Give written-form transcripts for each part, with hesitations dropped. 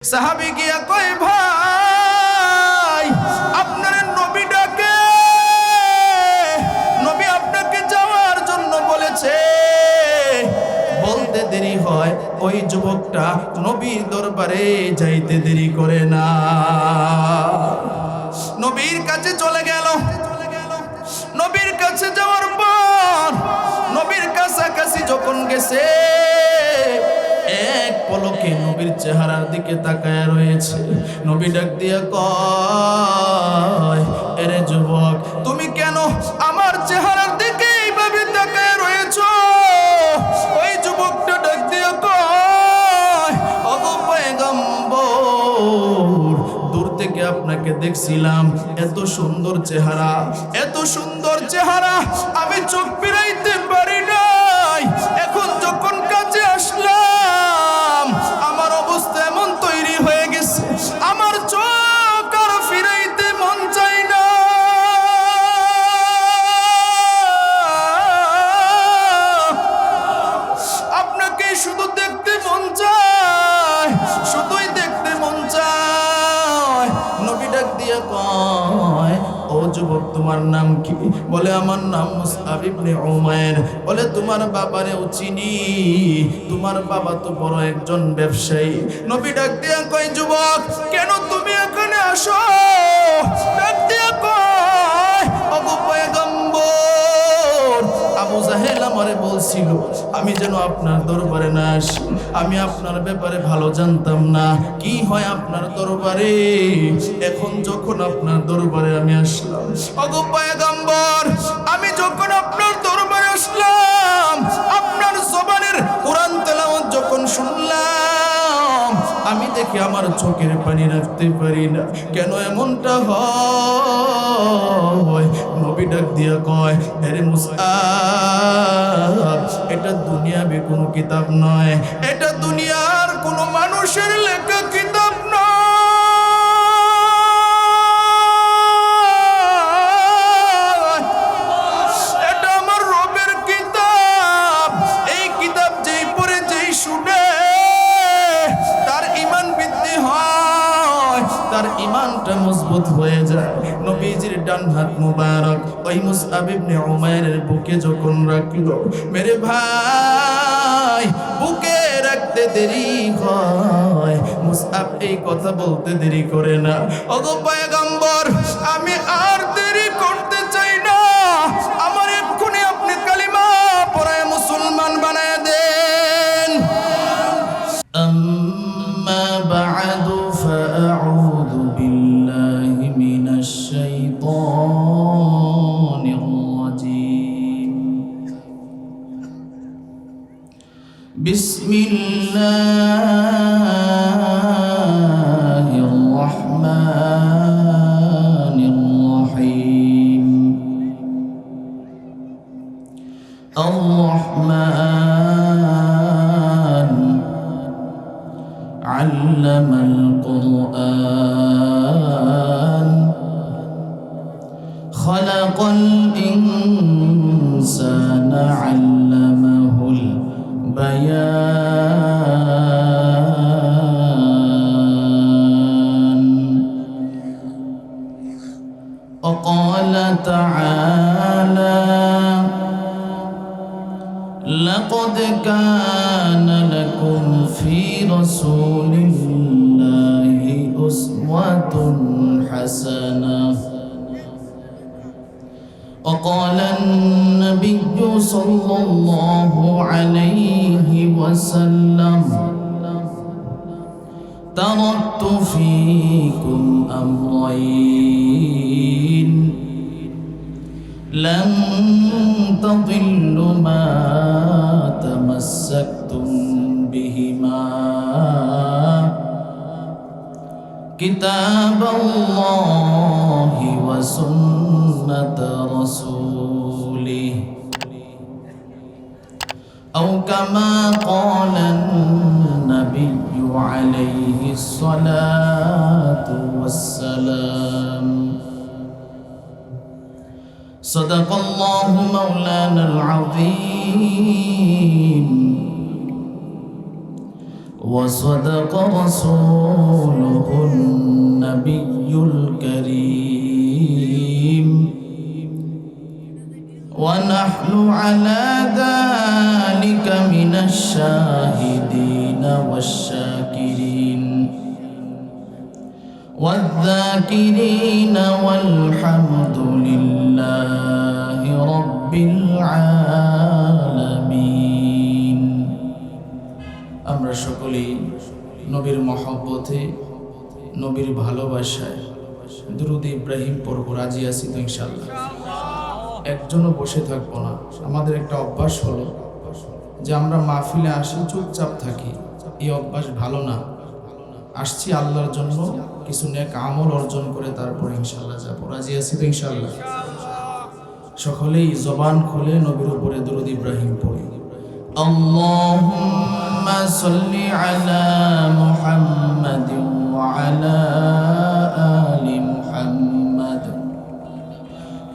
সাহাবী গিয়া কয়, ভাই আপনার নবী ডাকে, নবী আপনাকে যাওয়ার জন্য বলেছে। বলতে দেরি হয়, ওই যুবকটা নবীর দরবারে যাইতে দেরি করে না, নবীর কাছে চলে গেল। নবীর কাছে যাওয়ার পর নবীর কাছাকাছি যখন গেছে, এক পলকে নবীর চেহারার দিকে তাকায় রয়েছে। নবী ডাক দিয়া কয়, এরে যুবক, তুমি কেন আমার চেহারার দিকে এইভাবে তাকায় রয়েছো? ওই যুবকটা ডাক দিয়া কয়, ওগো পয়গম্বর, দূর থেকে আপনাকে দেখছিলাম, এত সুন্দর চেহারা, এত সুন্দর চেহারা আমি চোখ ফিরাইতে পারি নাই। এখন যখন কাছে আসলাম, আমার অবস্থা এমন তৈরি হয়ে গেছে, আমার চোখ আর ফিরাইতে মন চাই না। আপনাকে শুধু দেখতে মন চায়, শুধুই দেখতে মন চায়। নবী ডাক দিয়া কয়, ও যুবক, তোমার নাম কি? বলে, আমার নাম মুসআব ইবনে উমাইর। বলে, তোমার বাবারেও চিনি, তোমার বাবা তো বড় একজন ব্যবসায়ী। নবী ডাক দিয়া কয়, যুবক, কেন তুমি এখানে আসো? ডাক দিয়া কয়, ওগো পয়গম্বর, আবু জাহেল আমারে বলছিল আমি যেন আপনার দরবারে না আসি। আমি আপনার ব্যাপারে ভালো জানতাম না, কি হয় আপনার দরবারে। এখন যখন আপনার দরবারে আমি আসলাম, ওগো পয়গম্বর, আমি যখন আপনার দরবারে আসলাম, আপনার জবানের কোরআন তেলাওয়াত যখন শুনলাম, আমি দেখি আমার চোখের পানি রাখতে পারি না। কেন এমনটা হয়? নবী ডাক দিয়া কয়, আরে মুসআব, এটা দুনিয়াবি কোনো কিতাব নয়, এটা দুনিয়ার কোনো মানুষের লেখা কিতাব নয়, এটা আমার রবের কিতাব। এই কিতাব যেই পড়ে, যেই শুনে, তার ঈমান বৃদ্ধি হয়, তার ঈমানটা মজবুত হয়ে যায়। নবীজির ডান হাত মুবারক ওই মুসআব ইবনে উমাইরের বুকে যখন রাখলো, মেরে ভাই, বুকে রাখতে দেরি হয়, মুসআব এই কথা বলতে দেরি করে না, ওগো পয়গম্বর, আমি আর দেরি করতে চাই না, আমার এক্ষুনি আপনি কালিমা পড়ায় মুসলমান বানায় দেন। আম্মা বা'দু ফাআউযু বিল্লাহি মিনাশ শাইতানির রাজীম। বিসমিল্লাহির রাহমানির রাহিম। আর-রাহমান আল্লামাল কুরআন খালাকাল ইনসানা আল্লামাহুল বায়ান। وقال تعالى لقد كان لكم في رسول الله أسوة حسنة. وقال النبي صلى الله عليه وسلم تركت فيكم أمرين لن تضلوا ما تمسكتم بهما كتاب الله وسنة رسوله أو كما قال النبي عليه الصلاة والسلام. صدق الله مولانا العظيم وصدق رسوله النبي الكريم ونحن على ذلك من الشاهدين والشاكرين والذاكرين والحمد لله رب العالمين আমরা সকলেই নবীর মহব্বতে নবীর ভালোবাসায় দুরূদ ইব্রাহিম পড়ব। রাজি আছি তো ইনশাআল্লাহ? একজনও বসে থাকবো না। আমাদের একটা অভ্যাস হলো যে আমরা মাহফিলে আসি চুপচাপ থাকি, এই অভ্যাস ভালো না। আসছি আল্লাহর জন্য, কিছু নেক আমল অর্জন করে তারপরে ইনশাআল্লাহ যাবো। রাজি আছি তো ইনশাআল্লাহ? সকলেই জবান খুলে নবীর উপরে দুরূদ ইব্রাহিম পড়ি। আল্লাহুম্মা সাল্লি আলা মুহাম্মাদিন ওয়া আলা আলি মুহাম্মাদ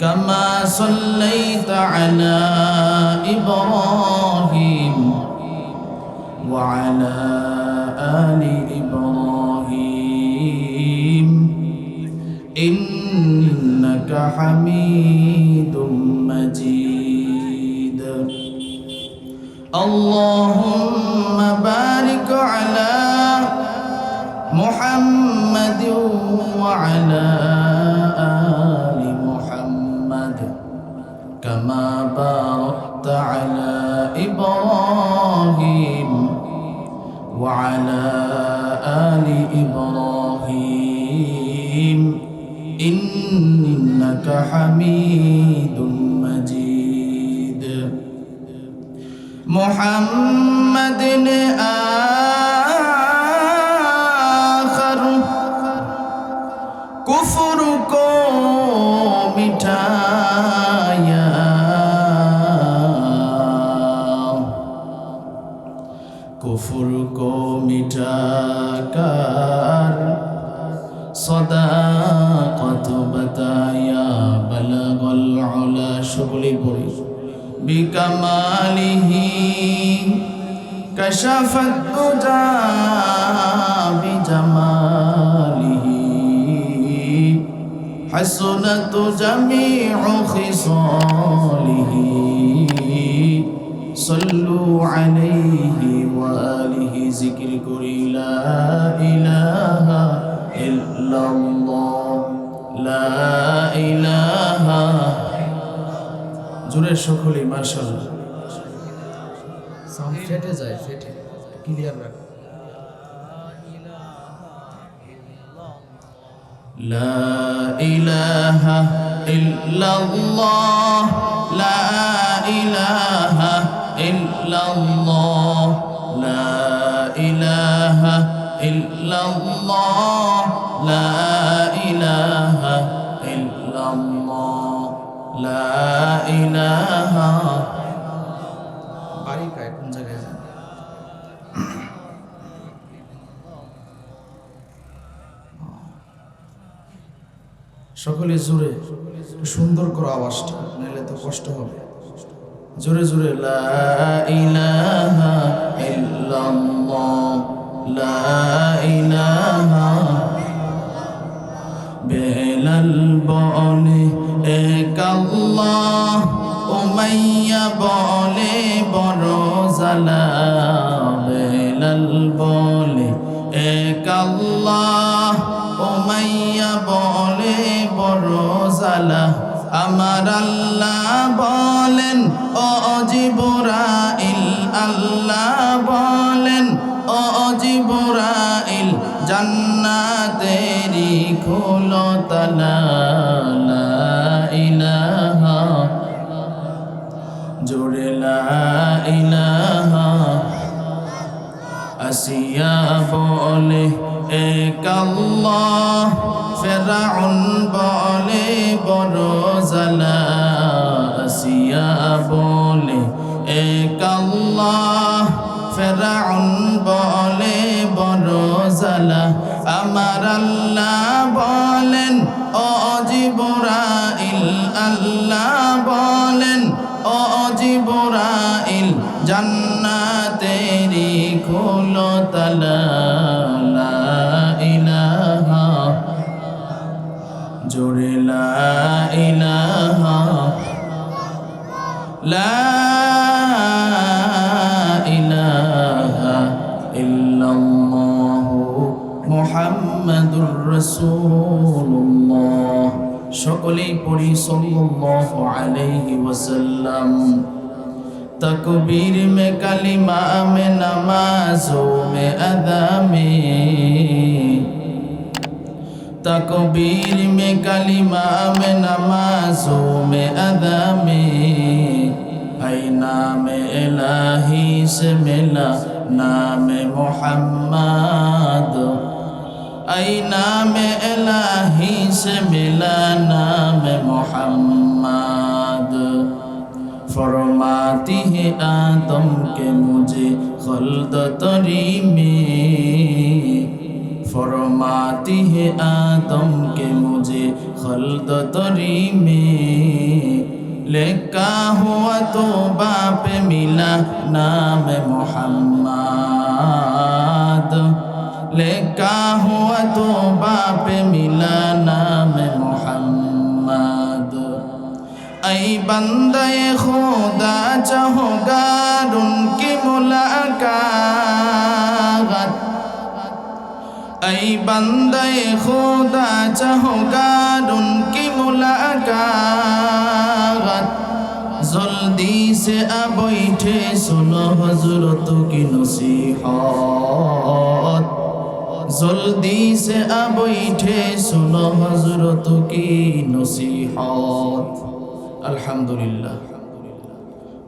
কামা সাল্লাইতা আলা ইব্রাহিম ওয়া আলা আলি ইব্রাহিম ইন্নাকা হামিদুম মাজিদ। আল্লাহুম্মা বারিক আলা মুহাম্মাদিন ওয়া আলা আলি মুহাম্মাদ কামা বারাকতা আলা ইব্রাহিম ওয়া আলা আলি ইব্রাহিম ইন্নাকা হামিদুম মাজিদ। মুহাম্মাদিন আখির কুফর কো মিটায়া কুফর কো মিটাকার صداقت بتايا بلغ العلا شغلي بوري بكماله كشف الدجى بجماله حسنت جميع خصاله صلوا عليه وآله ذكر كري لا إله إلا الله لا إله জোরে সকলে মাশাআল্লাহ। সাউন্ড ফেটে যায়, ফেটে ক্লিয়ার রাখ। লা ইলাহা ইল্লাল্লাহ লা ইলাহা ইল্লাল্লাহ লা ইলাহা ইল্লাল্লাহ লা ইলাহা ইল্লাল্লাহ লা ইলাহা। বাড়ি কায় কোন জায়গায় যান? সকলে জোরে সুন্দর করে আওয়াজটা, নাহলে তো কষ্ট হবে। জোরে জোরে লা ইলাহা ইল্লাল্লাহ লা ইলাহা। বেলাল বলে এক আল্লাহ, উমাইয়া বলে বড় জালা। বেলাল বলে এক আল্লাহ, উমাইয়া বলে বড় জালা। আমার আল্লাহ বলেন ও জিবরাইল, আল্লাহ বলেন ও জিবরাইল, জান্নাতেরি খোলো তালা। লা ইলাহা জোরে লা ইলাহা। আসিয়া বলে এক আল্লাহ, ফেরাউন বলে বড় জালা। আসিয়া বলে এক আল্লাহ, ফেরাউন বলে বড় জালা। আমার আল্লাহ বলেন ও জিবরাইল, আল্লাহ বলেন ও ও জিবরাইল জান্নাতেরি খোলো তালা লা ইলাহা জোরে লা ইলাহা লা ইলাহা ইল্লাল্লাহু মুহাম্মাদুর রাসূলুল্লাহ। সকলেই পড়ি সাল্লাল্লাহু আলাইহি ওয়াসাল্লাম। तकबीर में कलिमा में नमाजों में अदा में, तकबीर में कलिमा में नमाजों में अदा में, ऐ नाम इलाही से मिला नाम मोहम्मद, ऐ नाम इलाही से मिला नाम मोहम्मद। फरमाती है आदम के मुझे खल्द तरी में, फरमाती है आदम के मुझे खल्द तरी में, लिखा हुआ तो बाप मिला नाम मोहम्मद, लिखा हुआ तो बाप मिला नाम मोहम्मद। ऐ बंदे खुदा चाहोगार उनकी मुलाकात, ऐ बंदे खुदा चाहोगार उनकी मुलाकात, जल्दी से अब बैठे सुनो हजरत की नसीहत, जल्दी से अब बैठे सुनो हजरत की नसीहत। আলহামদুলিল্লাহ।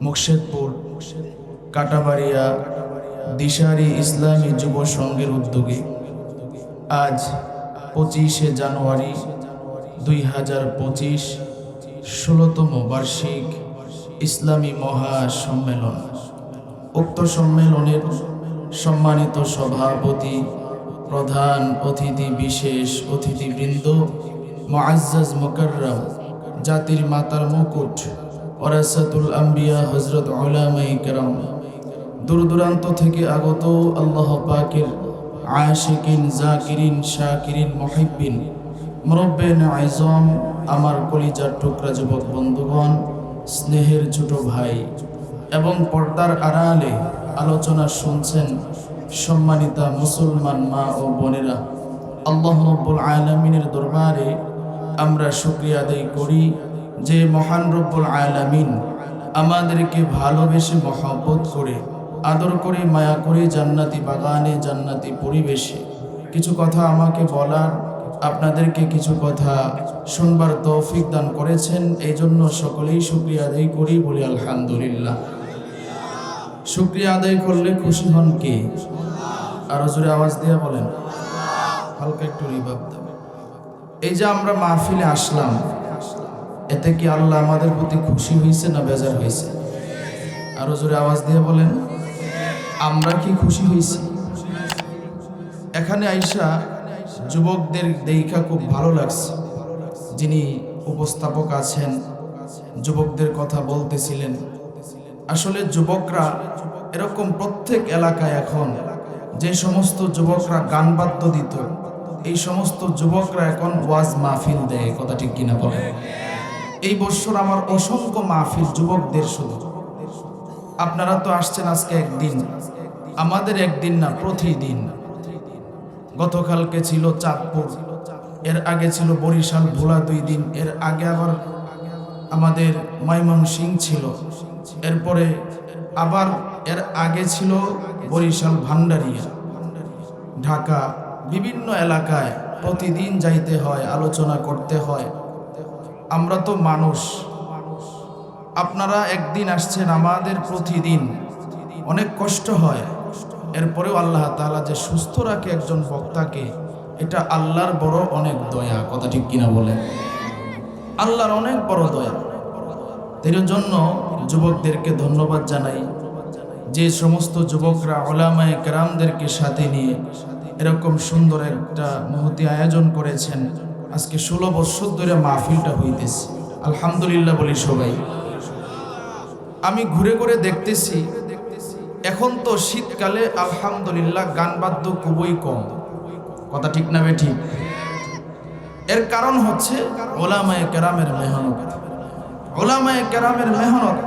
মুর্শিদপুর কাটাবাড়িয়া দিশারি ইসলামী যুব সংঘের উদ্যোগে আজ 25শে জানুয়ারি 2025 16তম বার্ষিক ইসলামী মহাসম্মেলন। উক্ত সম্মেলনের সম্মানিত সভাপতি, প্রধান অতিথি, বিশেষ অতিথিবৃন্দ, মুআজ্জাজ মুকাররম জাতির মাতার মুকুট ওয়ারাসাতুল আম্বিয়া হযরত উলামায়ে কেরাম, দূর দূরান্ত থেকে আগত আল্লাহ পাকের আশিকিন, জাকিরিন, শাকিরিন, মুহিব্বিন, মুরব্বিন আযম, আমার কলিজার টুকরা যুবক বন্ধুগণ, স্নেহের ছোট ভাই এবং পর্দার আড়ালে আলোচনা শুনছেন সম্মানিতা মুসলমান মা ও বোনেরা, আল্লাহ রাব্বুল আলামিনের দরবারে আমরা শুকরিয়া আদায় করি যে মহান রব্বুল আলামিন আমাদেরকে ভালোবেসে মহব্বত করে, আদর করে, মায়া করে জান্নাতি বাগানে, জান্নাতি পরিবেশে কিছু কথা আমাকে বলার, আপনাদেরকে কিছু কথা শুনবার তৌফিক দান করেছেন। এই জন্য সকলেই শুকরিয়া আদায় করি, বলি আলহামদুলিল্লাহ। শুকরিয়া আদায় করলে খুশি হন কে? আরো জোরে আওয়াজ দিয়ে বলেন, হালকা একটু রিভাব দাও। এই যে আমরা মাহফিলে আসলাম, এতে কি আল্লাহ আমাদের প্রতি খুশি হয়েছে না বেজার হয়েছে? আরো জোরে আওয়াজ দিয়ে বলেন, আমরা কি খুশি হয়েছি? এখানে আইসা যুবকদের দেখা খুব ভালো লাগছে। যিনি উপস্থাপক আছেন, যুবকদের কথা বলতেছিলেন। আসলে যুবকরা এরকম প্রত্যেক এলাকায় এখন যে সমস্ত যুবকরা গান বাদ্য দিত, এই সমস্ত যুবকরা এখন ওয়াজ মাহফিল দেয়। কথা ঠিক কিনা বলে? এই বছর আমার অসংখ্য মাহফিল যুবকদের শুধু। আপনারা তো আসছেন আজকে একদিন, আমাদের একদিন না, প্রতিদিন। গতকালকে ছিল চাঁদপুর, এর আগে ছিল বরিশাল ভোলা 2 দিন, এর আগে আবার আমাদের ময়মনসিংহ ছিল, এরপরে আবার এর আগে ছিল বরিশাল ভান্ডারিয়া, ঢাকা, বিভিন্ন এলাকায় প্রতিদিন যাইতে হয়, আলোচনা করতে হয়। আমরা তো মানুষ, আপনারা একদিন আসছেন, আমাদের প্রতিদিন অনেক কষ্ট হয়। এরপরেও আল্লাহ তাআলা যে সুস্থ রাখে একজন বক্তাকে, এটা আল্লাহর বড় অনেক দয়া। কথা ঠিক কিনা বলে? আল্লাহর অনেক বড় দয়া। এর জন্য যুবকদেরকে ধন্যবাদ জানাই, যে সমস্ত যুবকরা উলামায়ে কেরামদেরকে সাথে নিয়ে এরকম সুন্দর একটা মহতি আয়োজন করেছেন। আজকে 16 বছর ধরে মাহফিলটা হইতেছে, আলহামদুলিল্লাহ বলি সবাই। আমি ঘুরে ঘুরে দেখতেছি এখন তো শীতকালে আলহামদুলিল্লাহ গান বাদ্য খুবই কম। কথা ঠিক না বেঠিক? এর কারণ হচ্ছে ওলামায়ে কেরামের মেহনত। ওলামায়ে কেরামের মেহনত,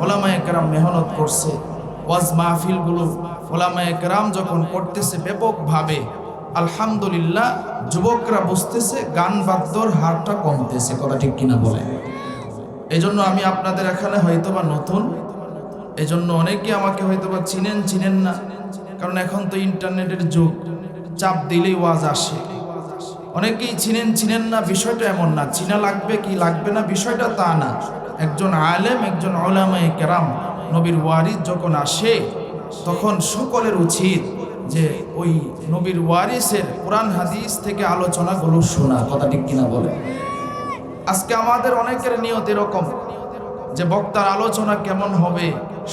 ওলামায়ে কেরাম মেহনত করছে। ওয়াজ মাহফিলগুলো ওলামায়ে কেরাম যখন করতেছে ব্যাপকভাবে, আলহামদুলিল্লাহ যুবকরা বুঝতেছে গান বাদ্যর হারটা কমতেছে। কথা ঠিক কিনা বলে? এই জন্য আমি আপনাদের এখানে হয়তোবা নতুন, এই জন্য অনেকে আমাকে হয়তোবা চিনেন না, কারণ এখন তো ইন্টারনেটের যুগ, চাপ দিলেই ওয়াজ আসে। অনেকেই চিনেন না, বিষয়টা এমন না। চিনা লাগবে কি লাগবে না বিষয়টা তা না। একজন আলেম, একজন উলামায়ে কেরাম, নবীর ওয়ারিস যখন আসে তখন সকলের উচিত যে ওই নবীর ওয়ারিসের কোরআন হাদিস থেকে আলোচনাগুলো শোনা। কথা ঠিক কিনা বলে? আজকে আমাদের অনেকের নিয়ত এরকম যে বক্তার আলোচনা কেমন হবে,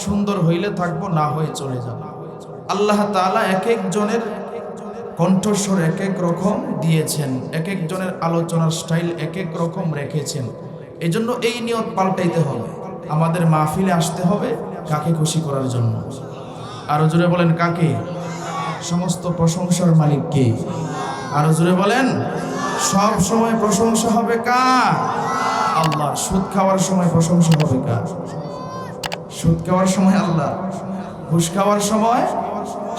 সুন্দর হইলে থাকবো, না হয়ে চলে যাব। আল্লাহ তাআলা এক একজনের কণ্ঠস্বর এক এক রকম দিয়েছেন, এক একজনের আলোচনার স্টাইল এক এক রকম রেখেছেন। এই জন্য এই নিয়ত পাল্টাইতে হবে। আমাদের মাহফিলে আসতে হবে কাকে খুশি করার জন্য। আরো জোরে বলেন কাকে? সমস্ত প্রশংসার মালিক কে? আরো জোরে বলেন। সব সময় প্রশংসা হবে কার? আল্লাহ। সুদ খাওয়ার সময় প্রশংসা হবে কার? সুদ খাওয়ার সময় আল্লাহ। ঘুষ খাওয়ার সময়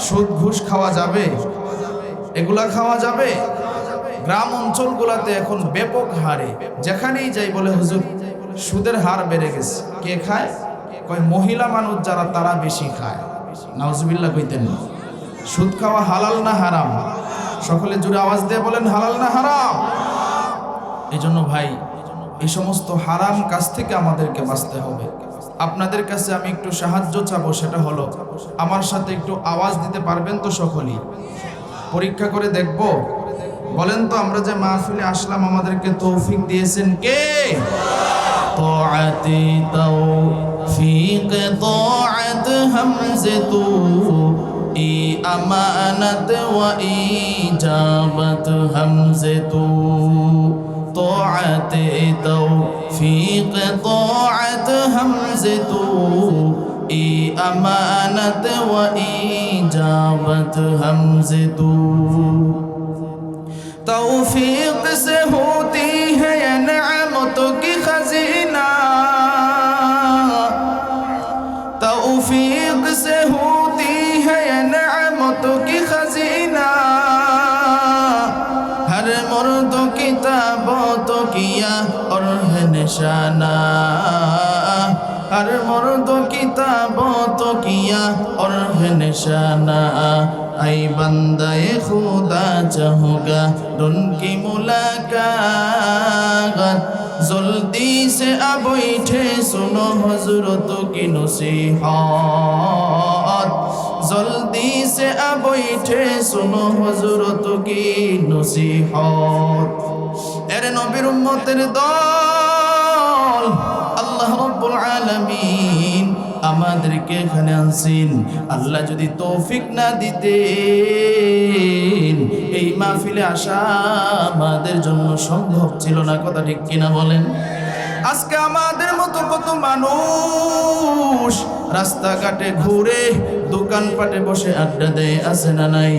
সুদ ঘুষ খাওয়া যাবে? এগুলা খাওয়া যাবে? গ্রাম অঞ্চলগুলাতে এখন ব্যাপক হারে যেখানেই যাই বলে হুজুর সুদের হার বেড়ে গেছে। কে খায়? কয় মহিলা মানুষ যারা তারা বেশি খায়। নাউজুবিল্লাহ কইতেন না। সুদ খাওয়া হালাল না হারাম? সকলে জুড়ে আওয়াজ দিয়ে বলেন হালাল না হারাম? এই জন্য ভাই এই সমস্ত হারাম কাজ থেকে আমাদেরকে বাঁচতে হবে। আপনাদের কাছে আমি একটু সাহায্য চাবো, সেটা হলো আমার সাথে একটু আওয়াজ দিতে পারবেন তো সকলেই? পরীক্ষা করে দেখব। বলেন তো আমরা যে মাহফিলে আসলাম আমাদেরকে তৌফিক দিয়েছেন কে? তাআতি তৌফিক তাআত হামজাতু ই আমানাত ওয়া ইজাবাত হামজাতু। তাআতি তৌফিক তাআত হামজাতু ই আমানত ওয়া ইজাবত হামজাতু। तौफीक से होती है ये नेमतों की खजीना, तौफीक से होती है ये नेमतों की खजीना। हर मर्द किताबों तो किया और है निशाना, हर मर्द किताबों तो किया और है निशाना। ऐ बंदे खुदा चाहूँगा उनकी मुलाकात, जल्दी से अब बैठे सुनो हजरतों की नसीहत, जल्दी से अब बैठे सुनो हजरतों की नसीहत। एरे नबीर उम्मतेर दल আল্লাহ রাব্বুল আলামিন আমাদেরকে এখানে আনছেন। আল্লাহ যদি তৌফিক না দিতেন এই মাহফিলে আসা আমাদের জন্য সম্ভব ছিল না। কথা ঠিক কিনা বলেন? আজকে আমাদের মতো কত মানুষ রাস্তাঘাটে ঘুরে দোকানপাটে বসে আড্ডা দেয়, আছে না নাই?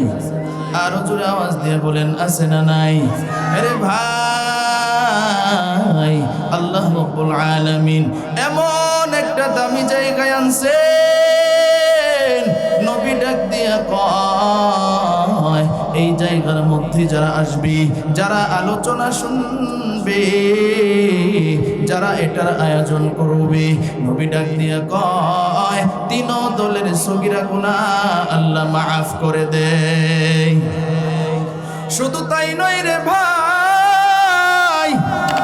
আরো জোরে আওয়াজ দিয়ে বলেন আছে না নাই? আরে ভাই আল্লাহ রাব্বুল আলামিন এমন একটা দামি জায়গায় আনছেন, নবী ডাক দিয়া কয় এই জায়গার মধ্যে যারা আসবে, যারা আলোচনা শুনবে, যারা এটার আয়োজন করবে, নবী ডাক দিয়া কয় তিন দলের সগীরা গুনাহ আল্লাহ মাফ করে দেয়। শুধু তাই নয় রে ভাই,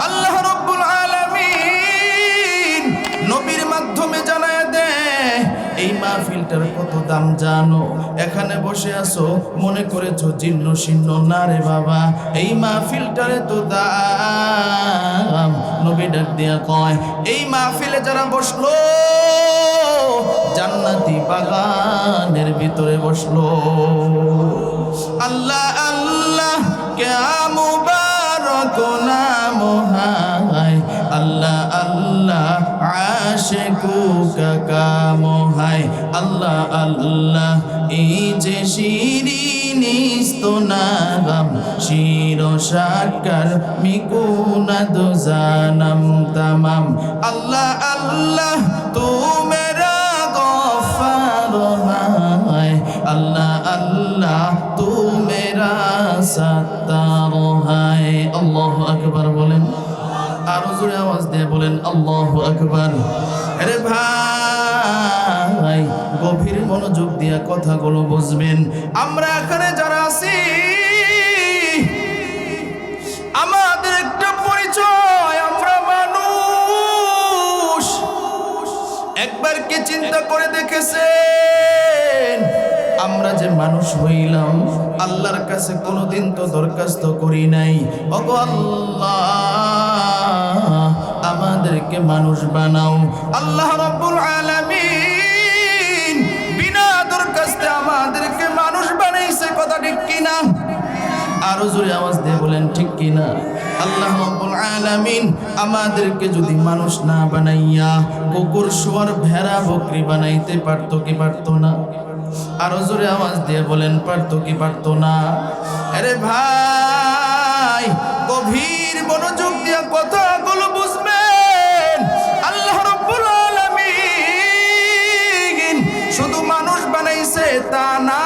আল্লাহ রাব্বুল আলামিন নবীর মাধ্যমে জানায় দেয় এই মাহফিলটার কত দাম জানো? এখানে বসে আছো মনে করেছো জীর্ণ শীর্ণ না রে বাবা, এই মাহফিলটার তো দাম। নবী ডাক দিয়া কয় এই মাহফিলে যারা বসলো জান্নাতি বাগানের ভিতরে বসলো। আল্লাহ আল্লাহ क्या मुबारक नाम है, अल्लाह अल्लाह আশেকু কাকাম হায় আল্লাহ আল্লাহ এই যে শিরিনিস্তনাগাম শির সাকার মিকুনাদ জানাম তামাম আল্লাহ আল্লাহ তু মেরা গফার হায় আল্লাহ আল্লাহ তু মেরা সত্তার হায় আল্লাহু আকবার বলেন আরো জোরে আওয়াজ দিয়ে বলেন আল্লাহু আকবার আরে ভাই গভীর মনোযোগ দিয়ে কথাগুলো বুঝবেন আমরা এখানে যারা আছি আমাদের একটা পরিচয় আমরা মানুষ একবার কি চিন্তা করে দেখেছেন আমরা যে মানুষ হইলাম আল্লাহর কাছে কোনোদিন তো দরখাস্ত করি নাই ওগো আল্লাহ আমাদেরকে মানুষ বানাও আল্লাহ রাব্বুল আলামিন বিনা দরখাস্তে আমাদেরকে মানুষ বানাইছে কথা ঠিক কিনা আরো জোরে আওয়াজ দিয়ে বলেন ঠিক কিনা আল্লাহ রাব্বুল আলামিন আমাদেরকে যদি মানুষ না বানাইয়া কুকুর শুয়োর ভেড়া বকরি বানাইতে পারতো কি পারতো না আরো জোরে আওয়াজ দিয়ে বলেন পারতো কি পারতো না আরে ভাই গভীর মনোযোগ দিয়ে কথাগুলো বুঝবেন আল্লাহ রাব্বুল আলামিন শুধু মানুষ বানাইছে তা না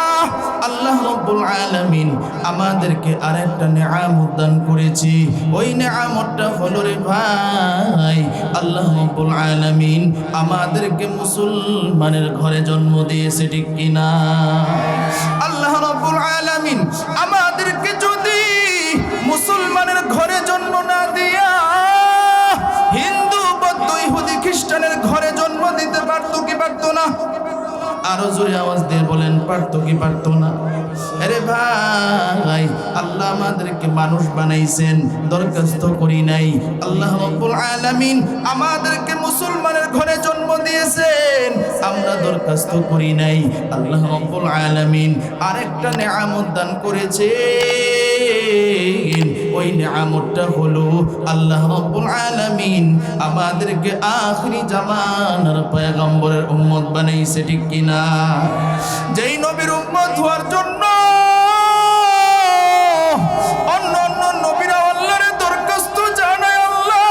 আল্লাহ রাব্বুল আলামিন আমাদেরকে আরেকটা নিয়ামত দান করেছে ওই নিয়ামতটা হলো রে ভাই আল্লাহ রাব্বুল আলামিন আমাদেরকে মুসলমানের ঘরে জন্ম দিয়েছে ঠিক কিনা আল্লাহ রাব্বুল আলামিন আমাদেরকে যদি মুসলমানের ঘরে জন্ম না দিয়া হিন্দু বৌদ্ধ ইহুদি খ্রিস্টানের ঘরে জন্ম দিতে পারতো কি পারতো না আরো জোরে আওয়াজ দিয়ে বলেন পারতো কি পারতো না আরে ভাই আল্লাহ আমাদেরকে মানুষ বানাইছেন দরখাস্ত করি নাই আল্লাহ রাব্বুল আলামিন আমাদেরকে মুসলমানের ঘরে জন্ম দিয়েছেন আমরা দরখাস্ত করি নাই আল্লাহ রাব্বুল আলামিন আরেকটা নিয়ামত দান করেছেন ওই নিয়ামতটা হলো আল্লাহ রাব্বুল আলামিন আমাদেরকে আখিরি জামানার পয়গম্বরের উম্মত বানাইছে ঠিক কিনা যেই নবীর উম্মত হওয়ার জন্য অন্য অন্য নবীরা আল্লাহর দরখাস্ত জানায় আল্লাহ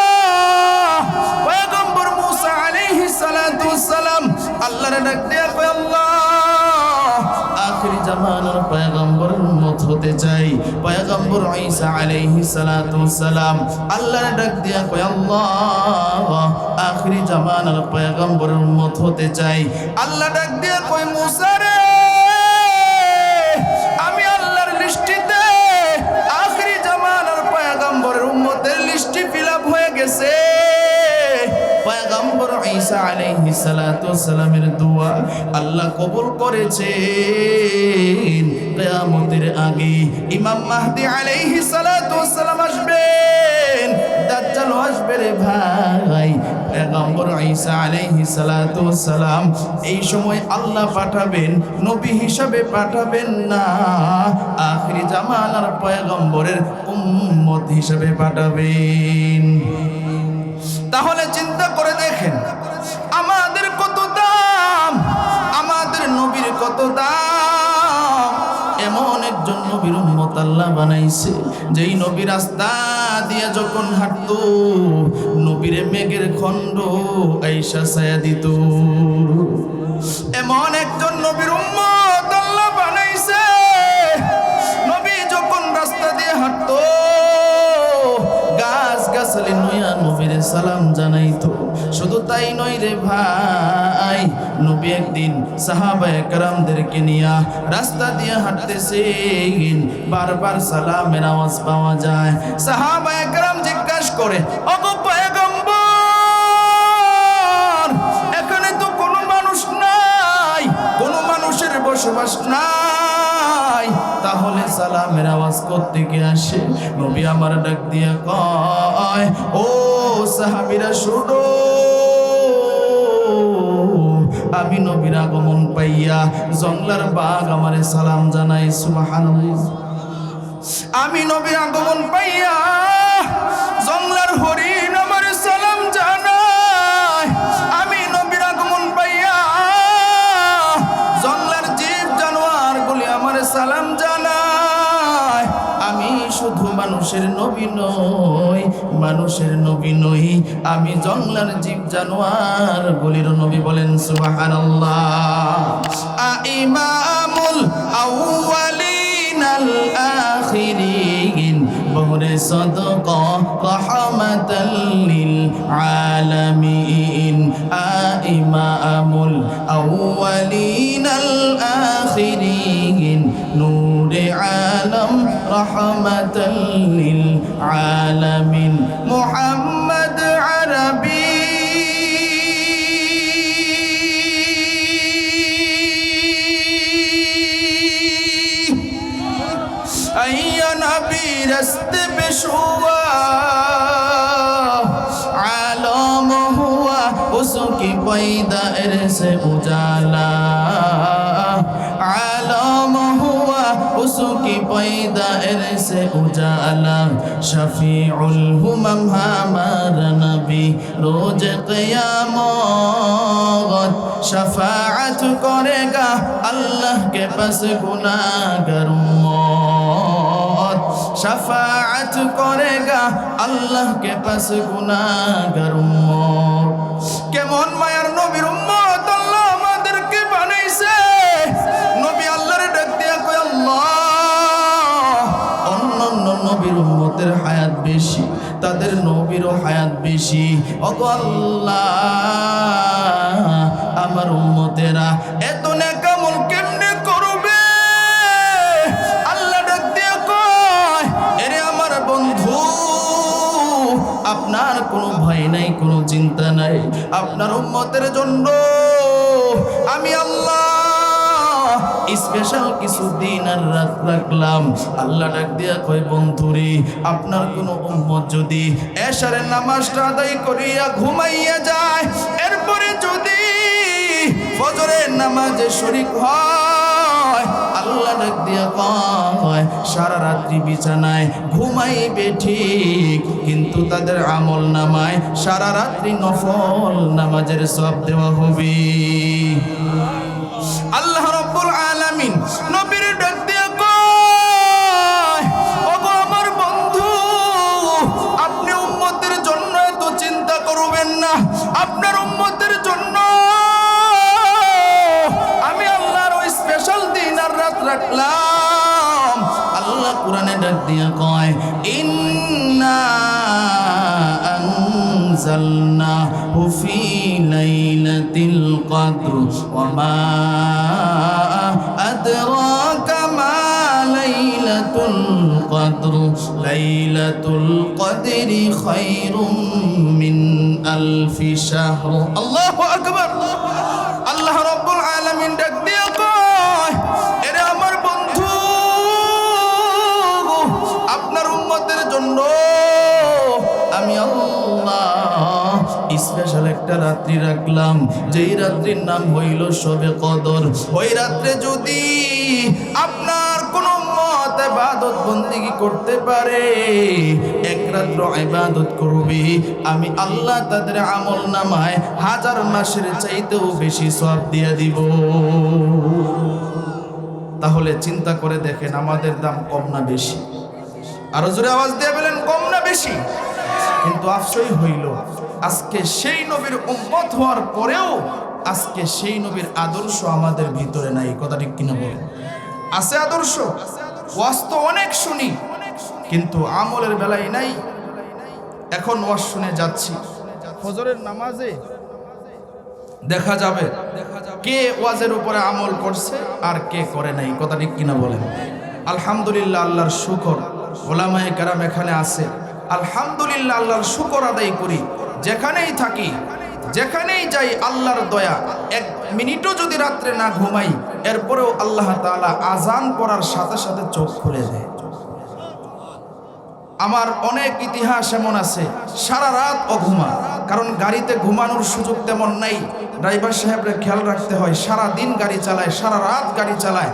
পয়গম্বর মুসা আলাইহিস সালাতু ওয়াস সালাম আল্লাহর ডাক দেয়া কয় আল্লাহ আখিরি জামানার পয়গম্বরের উম্মত হতে চাই পয়গম্বর ঈসা আলাইহিস সালাতু ওয়াস সালাম আল্লাহর ডাক দেয়া কয় আল্লাহ আখিরি জামানার পয়গম্বরের উম্মত হতে চাই আল্লাহ ডাক দেয়া কয় মুসা রে আমি আল্লাহর লিস্টিতে আখিরি জামানার পয়গম্বরের উম্মতের লিস্টি ফিলআপ হয়ে গেছে পয়গম্বর ঈসা আলাইহিস সালাতু ওয়াস সালামের দোয়া আল্লাহ কবুল করেছেন কিয়ামতের আগে ইমাম মাহদী আলাইহিস সালাতু ওয়াস সালাম আসবেন দাজ্জাল আসবে রে ভাই পয়গম্বর ঈসা আলাইহিস সালাতু ওয়াস সালাম এই সময় আল্লাহ পাঠাবেন নবী হিসাবে পাঠাবেন না আখিরি জামানার পয়গম্বরের উম্মত হিসাবে পাঠাবেন তাহলে চিন্তা করে দেখেন আমাদের কত দাম আমাদের নবীর কত দাম এমন একজন নবীর উম্মত আল্লাহ বানাইছে যেই নবী রাস্তা দিয়ে যখন হাঁটতো নবীরে মেঘের খণ্ড আইসা ছায়া দিত এমন একজন নবীর উম্মত আল্লাহ বানাইছে নবী যখন রাস্তা দিয়ে হাঁটতো গাছগাছালি নয়া নবীরে সালাম জানাইতো শুধু তাই নয় রে ভাই নবী একদিন সাহাবায়ে কেরামদেরকে নিয়ে রাস্তা দিয়ে হাঁটতেছেন বারবার সালামের আওয়াজ পাওয়া যায় সাহাবায়ে কেরাম জিজ্ঞাসা করে ওগো পয়গম্বর এখানে তো কোনো মানুষ নাই কোনো মানুষের বসবাস নাই তাহলে সালামের আওয়াজ কোত্থেকে আসে নবী আমার ডাক দিয়া কয় ও সাহাবীরা শুনো আমি নবীর আগমন পাইয়া জংলার বাঘ আমারে সালাম জানাই সুবহানাল্লাহ আমি নবীর আগমন পাইয়া জংলার হরিণ আমারে সালাম জানাই আমি মানুষের নবী নই, মানুষের নবী নই, আমি জঙ্গলার জীব জানোয়ার বলির নবী। বলেন সুবহানাল্লাহ। ইমামুল আউয়ালিন আল আখিরিন বহরে সদকা রাহমাতাল লিল আলামিন। ইমামুল আউয়ালিন আল আখিরিন নূরে আলম রাহমাতাল লিল আলামিন। মুহাম্মদ আরবি या नबी रस्ते पे शुआ आलम हुआ उसकी पैदाइश से उजाला, आलम हुआ उसकी पैदाइश से उजाला। शफीउल हुमम हमारा नबी रोज क़यामत शफाअत करेगा अल्लाह के पास गुनाहगार उम्मत, शफाअत करेगा अल्लाह के पास गुनाहगार उम्मत। কেমন মায়ার নবীর উম্মত আল্লাহ আমাদেরকে বানাইছে। নবী আল্লাহর ডাক দিয়া কয় আল্লাহ অন্যান্য নবীর উম্মতের হায়াত বেশি, তাদের নবীরও হায়াত বেশি। ওগো আল্লাহ আমার উম্মতেরা এত নেক আমল কেমনে করবে? আল্লাহ ডাক দিয়া কয় এরে আমার বন্ধু, আপনার কোনো ভয় নাই, কোনো চিন্তা নাই। আপনার উম্মতের জন্য আমি আল্লাহ স্পেশাল কিছু দিন আর রাত রাখলাম। আল্লাহ ডাক দিয়া কয় বন্ধুরে, আপনার কোনো উম্মত যদি এশারের নামাজটা আদায় করিয়া ঘুমাইয়া যায়, এরপরে যদি ফজরের নামাজে শরীক হয়, আল্লাহ ডাক দিয়া কয় সারা রাত্রি বিছানায় ঘুমাইবে ঠিক, কিন্তু তাদের আমল নামায় সারা রাত্রি নফল নামাজের সওয়াব দেওয়া হবে। আল্লাহ রাব্বুল আলামিন নবীর ডাক দিয়া কয় ওগো আমার বন্ধু, আপনি উম্মতের জন্য এত চিন্তা করবেন না। আপনার উম্মতের জন্য আমি আল্লাহর ওই স্পেশাল দিন আর রাত রাখলাম। আল্লাহ কোরআনে ডাক দিয়া কয় ইন্না আনজালনাহু ফি লাইলাতিল কদর ওয়া মা আদরাকা মা লাইলাতুল কদর লাইলাতুল কদরি খায়রুম মিন আলফি শাহর। আল্লাহু আকবার। আল্লাহ রাব্বুল আলামিন ডাক দিয়া কয় এরে আমার বন্ধু, আপনার উম্মতের জন্য আমি আল্লাহ স্পেশাল একটা রাত্রি রাখলাম, যেই রাত্রির নাম হইল শবে কদর। ওই রাত্রে যদি আপনার কোন উম্মত ইবাদত বন্দেগী করতে পারে, এক রাত্র ইবাদত করবে, আমি আল্লাহ তাদের আমল নামায় 1000 মাসের চাইতেও বেশি সওয়াব দিয়ে দিব। তাহলে চিন্তা করে দেখেন আমাদের দাম কম না বেশি? আরো জোরে আওয়াজ দিয়ে বলেন কম না বেশি? কিন্তু আফসোস হইল আজকে সেই নবীর উম্মত হওয়ার পরেও আজকে সেই নবীর আদর্শ আমাদের ভিতরে নাই। কথা ঠিক কিনা বলেন? আছে আদর্শ, ওয়াজ তো অনেক শুনি, কিন্তু আমলের বেলায় নাই। এখন ওয়াজ শুনে যাচ্ছি, ফজরের নামাজে দেখা যাবে কে ওয়াজের উপরে আমল করছে আর কে করে নাই। কথা ঠিক কিনা বলেন? আলহামদুলিল্লাহ, আল্লাহর শুকর, ওলামায়ে কেরাম এখানে আছে। আলহামদুলিল্লাহ, আল্লাহর শুকর আদায় করি। যেখানেই থাকি, যেখানেই যাই, আল্লাহর দয়া। 1 মিনিটও যদি রাত্রে না ঘুমাই, এরপরেও আল্লাহ তাআলা আজান পড়ার সাথে সাথে চোখ খুলে দেয়। আমার অনেক ইতিহাস এমন আছে সারা রাত অঘুমা, কারণ গাড়িতে ঘুমানোর সুযোগ তেমন নাই। ড্রাইভার সাহেবরে খেয়াল রাখতে হয়, সারা দিন গাড়ি চালায়, সারা রাত গাড়ি চালায়,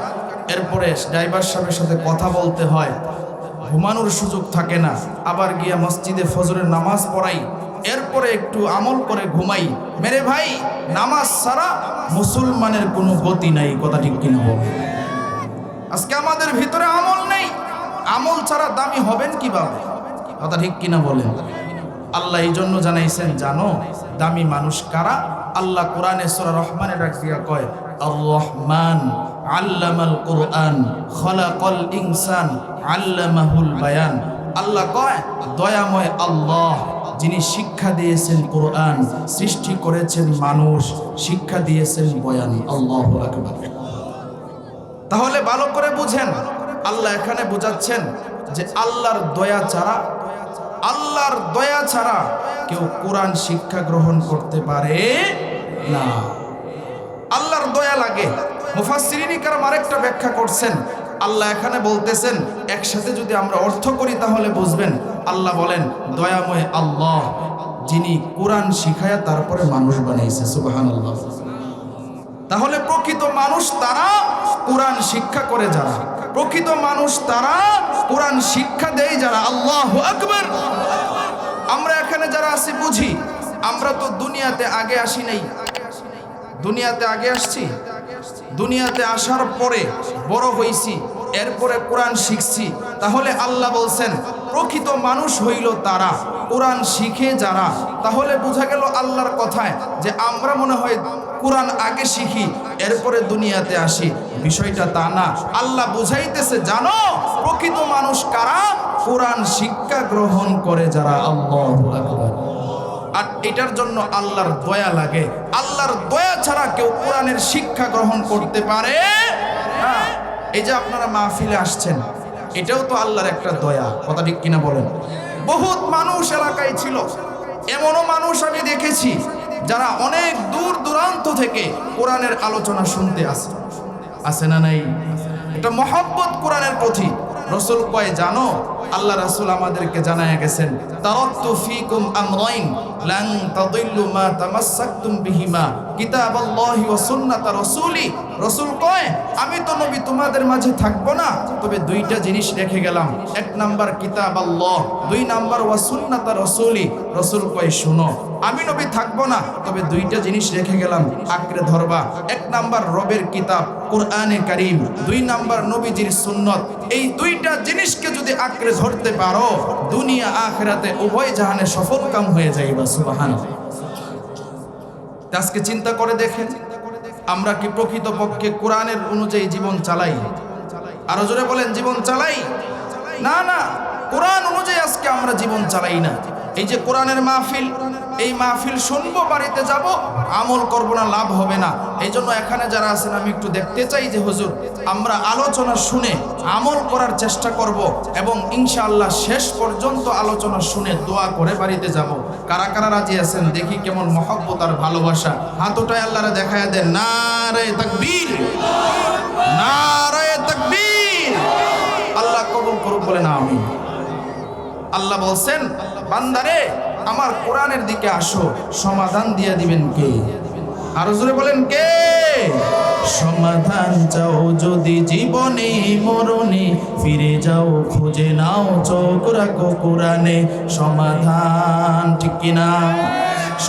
এরপরে ড্রাইভার সাহেবের সাথে কথা বলতে হয়, ঘুমানোর সুযোগ থাকে না। আবার গিয়া মসজিদে ফজরের নামাজ পড়াই, এরপরে একটু আমল করে ঘুমাই। মেরে ভাই, নামাজ ছাড়া মুসলমানের কোনো গতি নাই। কথা ঠিক কিনা বলে? আজকে আমাদের ভিতরে আমল নেই, আমল ছাড়া দামি হবেন কিভাবে? কথা ঠিক কিনা বলেন? আল্লাহ এই জন্য জানাইছেন, জানো দামি মানুষ কারা? আল্লাহ কোরআনে সূরা রহমানে ডাক দিয়া কয়, আর রহমান আল্লামাল কোরআন খলাকাল ইনসান আল্লামাহুল বায়ান। আল্লাহ কয় দয়াময় আল্লাহ, যিনি শিক্ষা দিয়েছেন কোরআন, সৃষ্টি করেছেন মানুষ, শিক্ষা দিয়েছেন বয়ান। আল্লাহু আকবার। তাহলে ভালো করে বুঝেন, আল্লাহ এখানে বোঝাচ্ছেন যে আল্লাহর দয়া ছাড়া কেউ কোরআন শিক্ষা গ্রহণ করতে পারে না। আল্লাহর দয়া লাগে। মুফাসসিরিন কিরাম আরেকটা ব্যাখ্যা করছেন, আল্লাহ এখানে বলতেছেন, একসাথে যদি আমরা অর্থ করি তাহলে বুঝবেন। আল্লাহ বলেন দয়াময় আল্লাহ, যিনি কোরআন শিখায়া তারপরে মানুষ বানাইছে। সুবহানাল্লাহ। তাহলে প্রকৃত মানুষ তারা কোরআন শিক্ষা করে যারা, প্রকৃত মানুষ তারা কোরআন শিক্ষা দেয় যারা। আল্লাহু আকবার। আমরা এখানে যারা আছি বুঝি, আমরা তো দুনিয়াতে আগে আসি নাই। দুনিয়াতে আগে আসছি, দুনিয়াতে আসার পরে বড় হইছি, এরপরে কোরআন শিখছি। তাহলে আল্লাহ বলছেন প্রকৃত মানুষ হইল তারা, কোরআন শিখে যারা। তাহলে বোঝা গেল আল্লাহর কথায় যে আমরা মনে হয় কোরআন আগে শিখি এরপরে দুনিয়াতে আসি, বিষয়টা তা না। আল্লাহ বুঝাইতেছে, জানো প্রকৃত মানুষ কারা? কোরআন শিক্ষা গ্রহণ করে যারা। আল্লাহু আকবার। আর এটার জন্য আল্লাহর দয়া লাগে। আল্লাহর দয়া ছাড়া কেউ কোরআনের শিক্ষা গ্রহণ করতে পারে না। এই যে আপনারা মাহফিলে আসছেন, এটাও তো আল্লাহর একটা দয়া। কথা ঠিক কিনা বলেন? বহুত মানুষ এলাকায় ছিল, এমনও মানুষ আমি দেখেছি যারা অনেক দূর দূরান্ত থেকে কোরআনের আলোচনা শুনতে আসে না নাই? এটা মহব্বত কোরআনের প্রতি। রাসূল কয়, জানো আল্লাহ রাসূল আমাদেরকে জানায়া গেছেন, তারাক্তু ফীকুম আমরাইন লান তাদিল্লু মা তামাসসাকতুম বিহিমা কিতাবাল্লাহি ওয়া সুন্নাতা রাসূলি। রাসূল কয়, আমি তো নবী তোমাদের মাঝে থাকবো না, তবে দুইটা জিনিস রেখে গেলাম। এক নাম্বার কিতাব আল্লাহ, দুই নাম্বার ওয়া সুন্নাতা রাসূলি। রাসূল কয়, শুনো, আমি নবী থাকবো না, তবে দুইটা জিনিস রেখে গেলাম, আঁকড়ে ধরবা। এক নাম্বার রবের কিতাব কোরআনে কারীম, দুই নাম্বার নবীজির সুন্নত। এই দুইটা জিনিসকে যদি আঁকড়ে ধরতে পারো, দুনিয়া আখিরাতে উভয় জাহানে সফল কাম হয়ে যাইবা। সুবহানাল্লাহ। আজকে চিন্তা করে দেখেন, আমরা কি প্রকৃতপক্ষে কোরআনের অনুযায়ী জীবন চালাই? আরো জোরে বলেন, জীবন চালাই? না না, কোরআন অনুযায়ী আজকে আমরা জীবন চালাই না। এই যে কোরআনের মাহফিল, এই মাহফিল শুনবো, বাড়িতে যাব, আমল করব না, লাভ হবে না। এই জন্য এখানে যারা আছেন আমি একটু দেখতে চাই যে হুজুর আমরা আলোচনা শুনে আমল করার চেষ্টা করব এবং ইনশাআল্লাহ শেষ পর্যন্ত আলোচনা শুনে দোয়া করে বাড়িতে যাব। কারা কারা রাজি আছেন দেখি, কেমন মহব্বত আর ভালোবাসা। হাত উঠায় আল্লাহরে দেখায়া দেন, নারে তাকবীর, নারে তাকবীর। আল্লাহ কবুল করুক, বলে না আমিন। আল্লাহ বলছেন, বান্দারে আমার কোরআনের দিকে আসো, সমাধান দিয়ে দিবেন কে? আরো জোরে বলেন, কে? সমাধান চাও যদি জীবনে মরণে, ফিরে যাও খুঁজে নাও, চোখ রাখো কোরআনে। সমাধান ঠিক কিনা?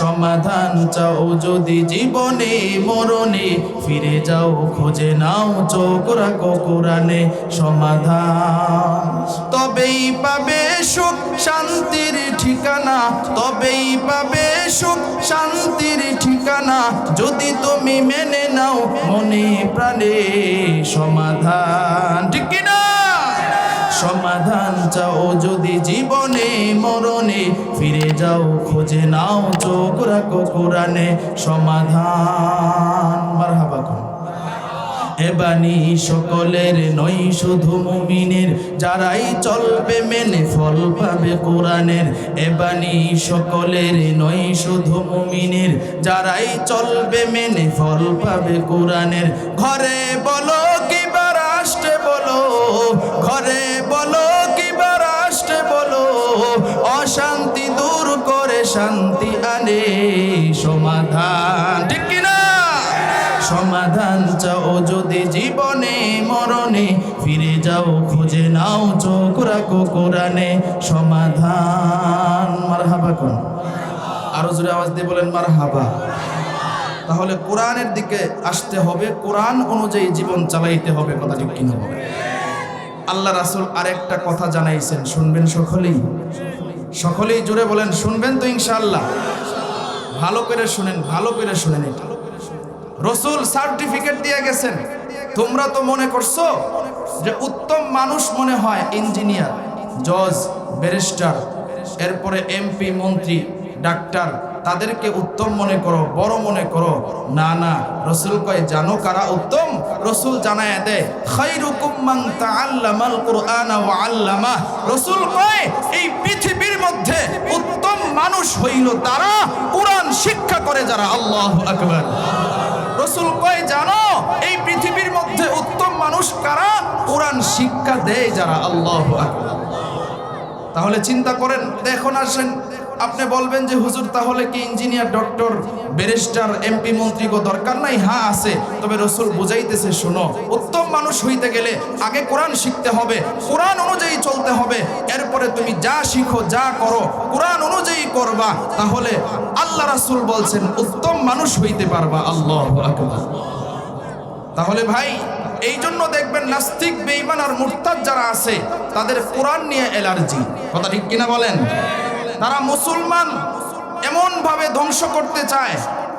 সমাধান চাও যদি জীবনে মরণে, ফিরে যাও খুঁজে নাও, চোখ রাখো কোরআনে। সমাধান তবেই পাবে সুখ শান্তির ঠিকানা, তবেই পাবে সুখ শান্তির ঠিকানা, যদি তুমি মেনে নাও মনে প্রাণে। সমাধান ঠিক কিনা? সমাধান চাও যদি জীবনে মরণে, ফিরে যাও খুঁজে নাও, চোখ রাখো কোরআনে। সমাধান মারহাবা কোন এ বাণী সকলের নয়, শুধু মুমিনের, যারাই চলবে মেনে ফল পাবে কোরআনের। এ বাণী সকলের নয়, শুধু মুমিনের, যারাই চলবে মেনে ফল পাবে কোরআনের। ঘরে বলো কিবা রাষ্ট্রে বলো, ঘরে বলো কিবা রাষ্ট্রে বলো, অশান্তি দূর করে শান্তি আনে। সমাধান ঠিক কিনা? সমাধান চাও যদি জীবনে মরণে, ফিরে যাও খুঁজে নাও, চোখ রাখো কোরআনে। সমাধান মারহাবা কোন? আরো জোরে আওয়াজ দিয়ে বলেন মারহাবা। তাহলে কোরআনের দিকে আসতে হবে, কোরআন অনুযায়ী জীবন চালাইতে হবে। কথা ঠিক কিনা বলেন? আল্লাহ রাসূল আরেকটা কথা জানাইছেন, শুনবেন সকলেই? সকলেই জোরে বলেন, শুনবেন তো ইনশাআল্লাহ? ভালো করে শুনেন, ভালো করে শুনেন। এটা রাসূল সার্টিফিকেট দিয়ে গেছেন। তোমরা তো মনে করছো যে উত্তম মানুষ মনে হয় ইঞ্জিনিয়ার, জজ, ব্যারিস্টার, এরপরে এমপি, মন্ত্রী, ডাক্তার, তাদেরকে উত্তম মনে করো, বড় মনে করো। না না, রাসূল কয় জানো কারা উত্তম? রাসূল জানায় দেয়, খায়রুকুম মান তাআল্লামাল কুরআনা ওয়া আল্লামা। রাসূল কয় এই পৃথিবীর মধ্যে উত্তম মানুষ হইল তারা কুরআন শিক্ষা করে যারা। আল্লাহু আকবার। রাসূল কয় জানো এই পৃথিবীর মধ্যে উত্তম মানুষ কারা? কুরআন শিক্ষা দেয় যারা। আল্লাহু আকবার। তাহলে চিন্তা করেন। এখন আসেন, আপনি বলবেন যে হুজুর তাহলে কি ইঞ্জিনিয়ার, ডক্টর, ব্যারিস্টার, এমপি, মন্ত্রী গো দরকার নাই? হ্যাঁ আছে। তবে রাসূল বুঝাইতেছে, শোনো, উত্তম মানুষ হইতে গেলে আগে কোরআন শিখতে হবে, কোরআন অনুযায়ী চলতে হবে। এরপরে তুমি যা শিখো, যা করো, কোরআন অনুযায়ী করবা, তাহলে আল্লাহ রাসূল বলছেন উত্তম মানুষ হইতে পারবা। আল্লাহু আকবার। তাহলে ভাই, এই জন্য দেখবেন নাস্তিক, বেঈমান আর মুরতাদ যারা আছে তাদের কোরআন নিয়ে অ্যালার্জি। কথা ঠিক কিনা বলেন? তারা মুসলমান এমন ভাবে ধ্বংস করতে চায়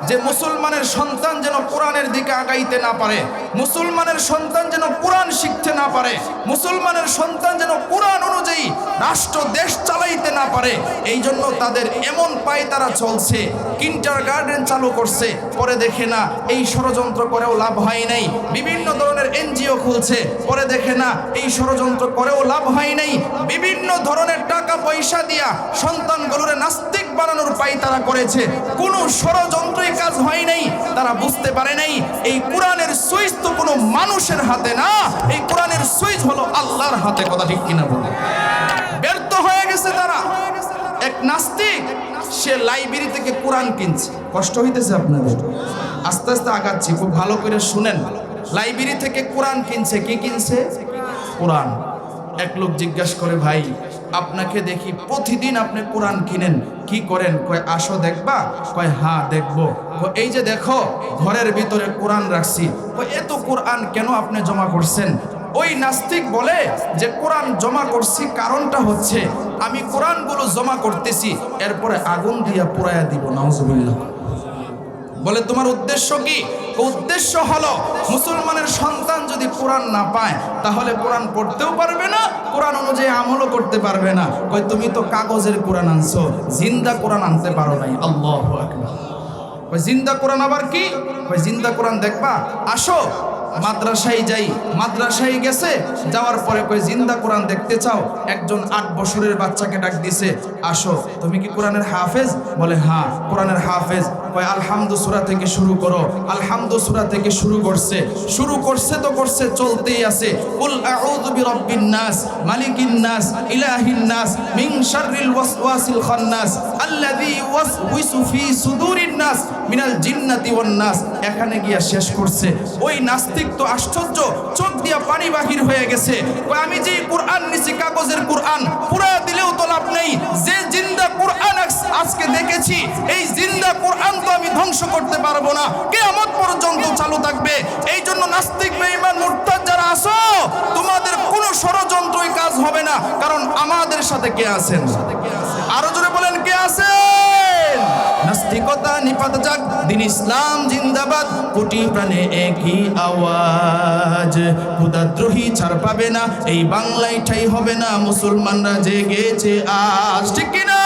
যে মুসলমানের সন্তান যেন কোরআনের দিকে আগাইতে না পারে, মুসলমানের সন্তান যেন কোরআন শিখতে না পারে, মুসলমানের সন্তান যেন কোরআন অনুযায়ী রাষ্ট্র দেশ চালাইতে না পারে। এই জন্য তাদের এমন পায় তারা চলছে, কিন্ডারগার্টেন চালু করছে, পরে দেখে না এই ষড়যন্ত্র করেও লাভ হয় নাই, বিভিন্ন ধরনের এনজিও খুলছে, পরে দেখে না এই ষড়যন্ত্র করেও লাভ হয় নাই, বিভিন্ন ধরনের টাকা পয়সা দিয়া সন্তানগুলোরে নাস্তিক বানানোর পায় তারা করেছে, কোনো ষড়যন্ত্রই কাজ হয় নাই। তারা বুঝতে পারে নাই এই কোরআনের সুইচ তো কোনো মানুষের হাতে না, এই কোরআনের সুইচ হলো আল্লাহর হাতে। কথা ঠিক কিনা বলে? ব্যর্থ হয়ে গেছে তারা। এক নাস্তিক, সে লাইব্রেরি থেকে কোরআন কিনছে। কষ্ট হইতেছে আপনাদের? আস্তে আস্তে আগাচ্ছি, খুব ভালো করে শুনেন। লাইব্রেরি থেকে কোরআন কিনছে। কি কিনছে? কোরআন। এক লোক জিজ্ঞাসা করে, ভাই আপনাকে দেখি প্রতিদিন আপনি কোরআন কিনেন, কি করেন? কয় আসো দেখবা। কয় হ্যাঁ দেখবো। এই যে দেখো ঘরের ভিতরে কোরআন রাখছি। কয় এত কোরআন কেন আপনি জমা করছেন? ওই নাস্তিক বলে যে কোরআন জমা করছি কারণটা হচ্ছে আমি কোরআনগুলো জমা করতেছি, এরপরে আগুন দিয়া পুড়াইয়া দিব। নাউজুবিল্লাহ। বলে তোমার উদ্দেশ্য কি? উদ্দেশ্য হলো মুসলমানের সন্তান যদি কোরআন না পায় তাহলে কোরআন পড়তেও পারবে না, কোরআন অনুযায়ী আমলও করতে পারবে না। কই তুমি তো কাগজের কোরআন আনছো, জিন্দা কোরআন আনতে পারো নাই। আল্লাহু আকবার। কই জিন্দা কোরআন আবার কি? কই জিন্দা কোরআন দেখবা, আসো মাদ্রাসায় যাই। মাদ্রাসায় গেছে, যাওয়ার পরে কই জিন্দা কোরআন দেখতে চাও? একজন 8 বছরের বাচ্চাকে ডাক দিছে, আসো তুমি কি কোরআনের হাফেজ? বলে হ্যাঁ কোরআনের হাফেজ। কয় আলহামদু সূরা থেকে শুরু করো। আলহামদু সূরা থেকে শুরু করছে তো করছে, চলতেই আছে। কুল আউযু বিরাব্বিন নাস, মালিকিন নাস, ইলাহিন নাস, মিন শাররিল ওয়াসওয়াসিল খান্নাস, আল্লাযী ইউওয়াসউইসু ফি সুদুরিন নাস মিনাল জিন্নাতি ওয়ান নাস। এখানে গিয়া শেষ করছে। ওই নাস্তিক তো আশ্চর্য, চোখ দিয়া পানি বাহির হয়ে গেছে। কয় আমি যে কোরআন নিছি কাগজের কোরআন, পুরা দিলেও তো লাভ নেই। যে জিন্দা কোরআন আজকে দেখেছি, এই জিন্দা কোরআন তো আমি ধ্বংস করতে পারবো না, কিয়ামত পর্যন্ত চালু থাকবে। এই জন্য নাস্তিক, বেঈমান, মুরতাদ যারা আছো, তোমাদের কোনো ষড়যন্ত্রই কাজ হবে না, কারণ আমাদের সাথে কে আছেন? আরো জোরে বলেন, কে আছেন? নাস্তিকতা নিপাত যাক, দিন ইসলাম জিন্দাবাদ, কোটি প্রাণে একই আওয়াজ। খোদাদ্রোহী ছাড় পাবে না, এই বাংলায় ঠাই হবে না, মুসলমানরা জেগেছে আজ। ঠিক কিনা?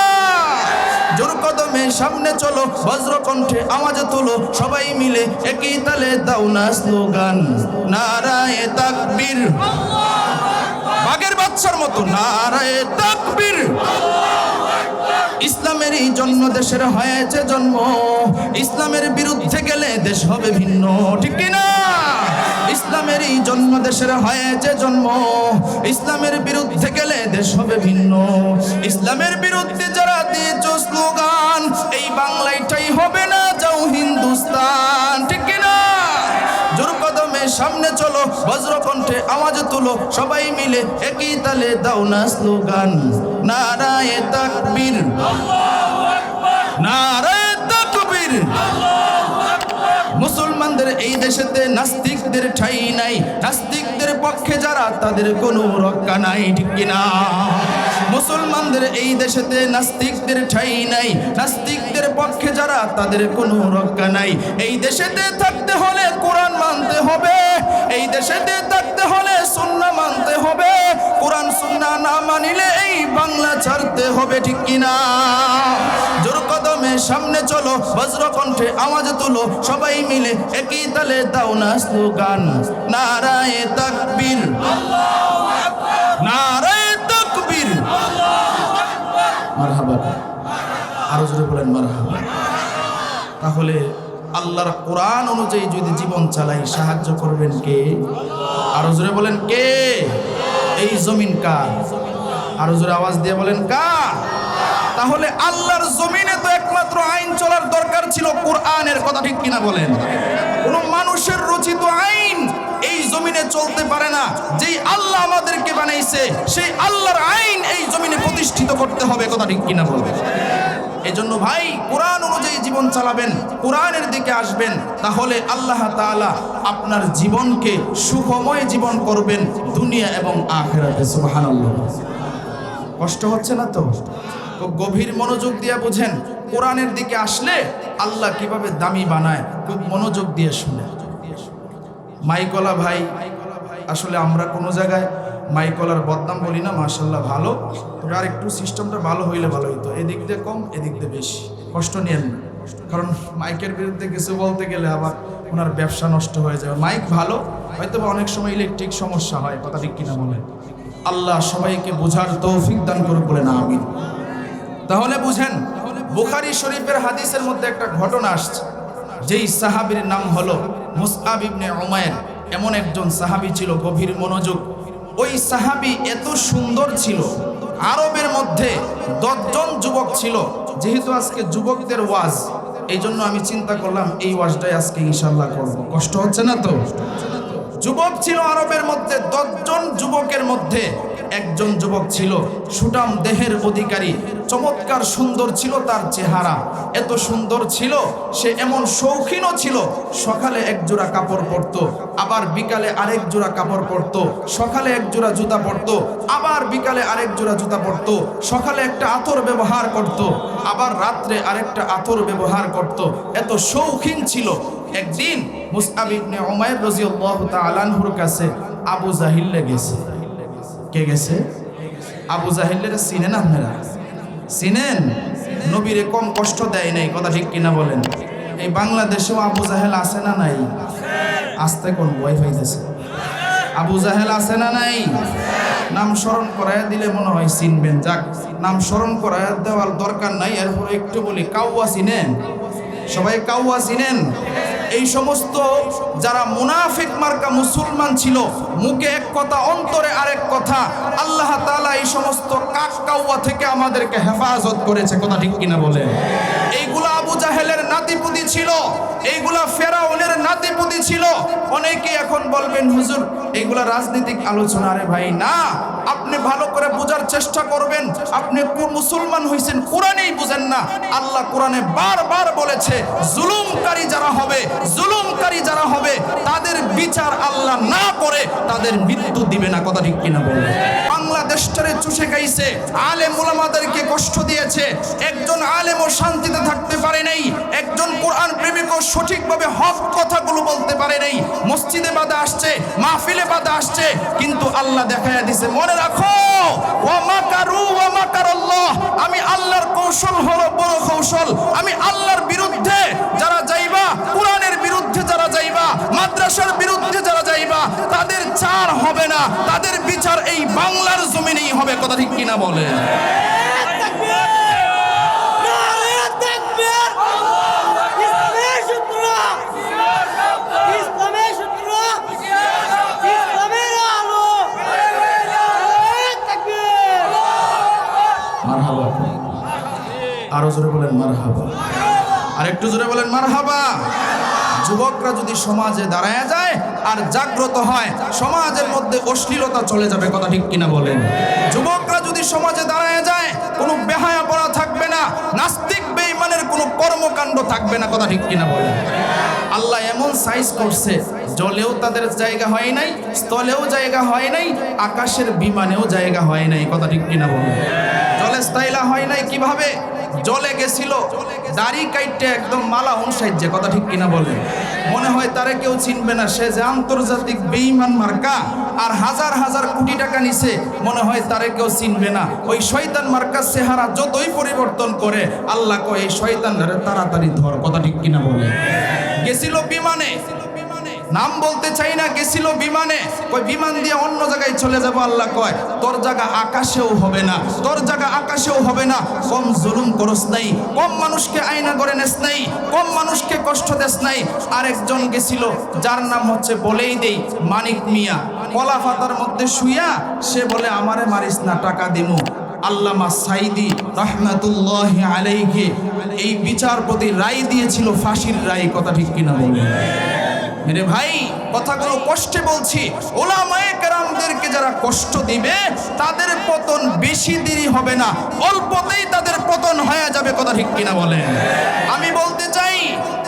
জোর কদমে সামনে চলো, বজ্রকণ্ঠে আওয়াজ তোলো, সবাই মিলে একই তালে দাও না স্লোগান, নারায়ে তাকবীর, বাগের বাচ্চার মতো নারায়ে তাকবীর। ইসলামেরই জন্ম দেশের হয়েছে জন্ম, ইসলামের বিরুদ্ধে গেলে দেশ হবে ভিন্ন। ঠিক কিনা? ইসলামেরই জন্ম দেশের হয়েছে জন্ম, ইসলামের বিরুদ্ধে গেলে দেশ হবে ভিন্ন। ইসলামের বিরুদ্ধে যারা দিয়েছ স্লোগান, এই বাংলাটাই হবে না, যাও হিন্দুস্তান। ঠিক কিনা? জোর কদমে সামনে চলো, বজ্রকণ্ঠে আওয়াজ তুলো, সবাই মিলে একই তালে দাও না স্লোগান, নারায়ে তাকবীর, নারায়ে তাকবীর। মুসলমান মুসলমানদের এই দেশেতে নাস্তিকদের ঠাঁই নাই, নাস্তিকদের পক্ষে যারা তাদের কোনো রক্ষা নাই, ঠিক কিনা? মুসলমানদের এই দেশেতে নাস্তিকদের ঠাঁই নাই, নাস্তিকদের পক্ষে যারা তাদের কোনো রক্ষা নাই। এই দেশেতে থাকতে হলে কোরআন মানতে হবে, এই দেশেতে থাকতে হলে সুন্নাহ মানতে হবে। কোরআন সুন্নাহ না মানিলে এই বাংলা ছাড়তে হবে, ঠিক কিনা? জোর কদমে সামনে চলো, বজ্রকণ্ঠে আওয়াজ তুলো, সবাই মিলে একই তালে দাও না স্লোগান, নারায়ে তাকবীর, নারায়ে তাকবীর, মারহাবা। আরো জোরে বলেন মারহাবা। তাহলে আল্লাহর কোরআন অনুযায়ী যদি জীবন চালাই, সাহায্য করবেন কে? আরো জোরে বলেন কে? এই জমিন কার? আরো জোরে আওয়াজ দিয়ে বলেন কার? তাহলে আল্লাহর জমিনে তো একমাত্র আইন চলার দরকার ছিল কোরআনের, কথা ঠিক কিনা বলেন? কোন মানুষের রচিত আইন এই জমিনে চলতে পারে না। যেই আল্লাহ আমাদেরকে বানাইছে সেই আল্লাহর আইন এই জমিনে প্রতিষ্ঠিত করতে হবে, কথা ঠিক কিনা বলবেন? এজন্য ভাই কোরআন অনুযায়ী জীবন চালাবেন, কোরআনের দিকে আসবেন, তাহলে আল্লাহ তাআলা আপনার জীবনকে সুখময় জীবন করবেন দুনিয়া এবং আখিরাতে। সুবহানাল্লাহ। কষ্ট হচ্ছে না তো? গভীর মনোযোগ দিয়ে বুঝেন, কোরআনের দিকে আসলে আল্লাহ কিভাবে দামি বানায় খুব মনোযোগ দিয়ে শুনে। মাইকলা ভাই, আসলে আমরা কোনো জায়গায় মাইকলার বদনাম বলি না, মাশাআল্লাহ ভালো, তবে আর একটু সিস্টেমটা ভালো হইলে ভালো হইতো। এদিক দিয়ে কম, এদিক দিয়ে বেশি, কষ্ট নিয়েন না, কারণ মাইকের বিরুদ্ধে কিছু বলতে গেলে আবার ওনার ব্যবসা নষ্ট হয়ে যাবে। মাইক ভালো, হয়তো বা অনেক সময় ইলেকট্রিক সমস্যা হয়, কথা ঠিক কিনা বলেন? আল্লাহ সবাইকে বোঝার তৌফিক দান করুন, বলেন আমিন। তাহলে বুঝেন, বুখারী শরীফের হাদিসের মধ্যে একটা ঘটনা আসছে, যেই সাহাবীর নাম হলো মুসআব ইবনে উমাইর। এমন একজন সাহাবী ছিল, গভীর মনোযোগ। ওই সাহাবী এত সুন্দর ছিল, আরবের মধ্যে 10 জন যুবক ছিল। যেহেতু আজকে যুবকদের ওয়াজ, এই জন্য আমি চিন্তা করলাম এই ওয়াজটাই আজকে ইনশাআল্লাহ করব। কষ্ট হচ্ছে না তো? যুবক ছিল আরবের মধ্যে, 10 জন যুবকের মধ্যে একজন যুবক ছিল সুঠাম দেহের অধিকারী, চমৎকার সুন্দর ছিল তার চেহারা, এত সুন্দর ছিল সে, এমন শৌখিনও ছিল। সকালে এক জোড়া কাপড় পরতো, আবার বিকালে আরেক জোড়া কাপড় পরতো, সকালে এক জোড়া জুতা পরতো, আবার বিকালে আরেক জোড়া জুতা পরতো, সকালে একটা আতর ব্যবহার করত, আবার রাত্রে আরেকটা আতর ব্যবহার করত, এত শৌখিন ছিল। একদিন মুসআব ইবনে উমাইর রাদিয়াল্লাহু তাআলা আনহুর কাছে আবু জাহিল গেছে। কে গেছে? আবু জাহিলের চিনেন আপনারা? চিনেন? নবীরে কম কষ্ট দেয় নাই, কথা ঠিক কিনা বলেন? এই বাংলাদেশেও আবু জাহেল আছে না নাই? আসতে কোন ভয় পাইতেছে? আবু জাহেল আছে না নাই? নাম স্মরণ করায় দিলে মনে হয় চিনবেন। যাক, নাম স্মরণ করায় দেওয়ার দরকার নাই। এরপর একটু বলি, কাউয়া চিনেন? সবাই কাউয়া চিনেন? এই সমস্ত যারা মুনাফিক মার্কা মুসলমান ছিল, মুখে এক কথা অন্তরে আরেক কথা, আল্লাহ তাআলা এই সমস্ত কাক কাউয়া থেকে আমাদেরকে হেফাজত করেছে, কথা ঠিক কিনা বলেন? এইগুলা আবু জাহেলের নাতিপুতি ছিল, এইগুলা ফেরাউনের নাতিপুতি ছিল। অনেকে এখন বলবেন হুজুর এইগুলা রাজনৈতিক আলোচনা। আরে ভাই না, আপনি ভালো করে বোঝার চেষ্টা করবেন। আপনি মুসলমান হইছেন, কোরআনেই বুঝেন না। আল্লাহ কোরআনে বারবার বলেছে, জুলুমকারী যারা হবে, জুলুমকারী যারা হবে তাদের বিচার আল্লাহ না করে তাদের মৃত্যু দিবে না, কথা ঠিক কিনা বলেন? বাংলাদেশটারে চুষে খাইছে, আলেম উলামাদেরকে কষ্ট দিয়েছে। একজন আলেমও শান্তিতে থাকতে পারে নাই, একজন কোরআন প্রেমিকও সঠিকভাবে হক কথাগুলো বলতে পারে নাই। মসজিদে বাধা আসছে, মাহফিলে বাধা আসছে, কিন্তু আল্লাহ দেখায়া দিছে, মনে রাখো ওয়া মাকারু ওয়া মাকারাল্লাহ, আমি আল্লাহর কৌশল হলো বড় কৌশল। আমি আল্লাহর বিরুদ্ধে যারা যাইবা, কোরআনের বিরুদ্ধে যারা যাইবা, মাদ্রাসার বিরুদ্ধে যারা যাইবা, তাদের ছাড় হবে না, তাদের বিচার এই বাংলার জমিনেই হবে, কথা ঠিক কিনা বলে? মারহাবা। আরো জোরে বলেন মারহাবা। আর একটু জোরে বলেন মারহাবা। যুবকরা যদি সমাজে দাঁড়ায় যায় আর জাগ্রত হয়, সমাজের মধ্যে অশ্লীলতা চলে যাবে, কথা ঠিক কিনা বলেন? যুবকরা যদি সমাজে দাঁড়ায় যায়, কোনো বেহায়াপনা থাকবে না, নাস্তিক বেঈমানের কোনো কর্মকাণ্ড থাকবে না, কথা ঠিক কিনা বলেন? আল্লাহ এমন এমন সাইজ করছে, জলেও তাদের জায়গা হয় নাই, স্থলেও জায়গা হয় নাই, আকাশের বিমানেও জায়গা হয় নাই। কথা ঠিক কিনা বলুন? জলে স্থায়ীলা হয় নাই কিভাবে? জলে গেছিল, দাড়ি কাইটে একদম মালা অনুসাইজে। কথা ঠিক কিনা বলেন? মনে হয় তারে কেউ চিনবে না, সে যে আন্তর্জাতিক বেঈমান মার্কা আর হাজার হাজার কোটি টাকা নিছে, মনে হয় তারে কেউ চিনবে না। ওই শয়তান মার্কার চেহারা যতই পরিবর্তন করে, আল্লাহ কয় এই শয়তানরে তাড়াতাড়ি ধর। কথা ঠিক কিনা বলেন? গেছিল বিমানে, নাম বলতে চাই না, গেছিল বিমানে। ওই বিমান দিয়ে অন্য জায়গায় চলে যাব। আল্লাহ কয় তোর জায়গা আকাশেও হবে না, তোর জায়গা আকাশেও হবে না। কম জুলুম করস নাই, কম মানুষকে আয়না করে নেস নাই, কম মানুষকে কষ্ট দেস নাই। আরেকজন গেছিল, যার নাম হচ্ছে বলেই দেই মানিক মিয়া, কলা পাতার মধ্যে শুইয়া সে বলে আমারে মারিস না, টাকা দিমু। আল্লামা সাইদি রহমাতুল্লাহি আলাইহি এই বিচারপতি রায় দিয়েছিল ফাঁসির রায়। কথা ঠিক কিনা বলুন? মেরে ভাই, কথাগুলো কষ্টে বলছি। ওলামায়ে কেরামদেরকে যারা কষ্ট দিবে তাদের পতন বেশি দেরি হবে না, অল্পতেই তাদের পতন হয়ে যাবে। কথা ঠিক কিনা বলেন? আমি বলতে চাই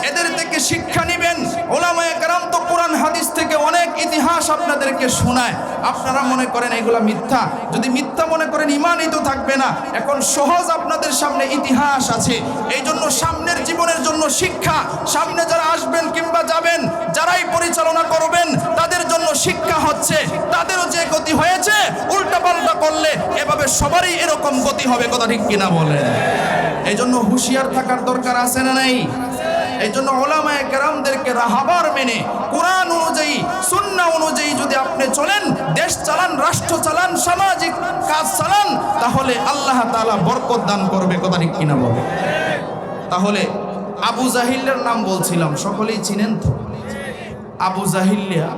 এদের থেকে শিক্ষা নেবেন। ওলামায়ে কেরাম তো কোরআন হাদিস থেকে অনেক ইতিহাস আপনাদেরকে শোনায়। আপনারা মনে করেন এগুলা মিথ্যা, যদি মিথ্যা মনে করেন ইমানই তো থাকবে না। এখন সহজ আপনাদের সামনে ইতিহাস আছে, এই জন্য সামনের জীবনের জন্য শিক্ষা। সামনে যারা আসবেন কিংবা যাবেন, যারাই পরিচালনা করবেন, তাদের জন্য শিক্ষা হচ্ছে তাদেরও যে গতি হয়েছে উল্টা পাল্টা করলে এভাবে সবারই এরকম গতি হবে। কথা ঠিক কিনা বলেন? এই জন্য হুঁশিয়ার থাকার দরকার আছে না নাই? এই জন্য ওলামায়ে কেরামদেরকে রাহাবার মেনে কোরআন অনুযায়ী সুন্নাহ অনুযায়ী যদি আপনি চলেন, দেশ চালান, রাষ্ট্র চালান, সামাজিক কাজ চালান, তাহলে আল্লাহ তাআলা বরকত দান করবে। কথা ঠিক কিনা বলে? তাহলে আবু জাহিলের নাম বলছিলাম, সকলেই চিনেন তো? আবু জাহিলিয়া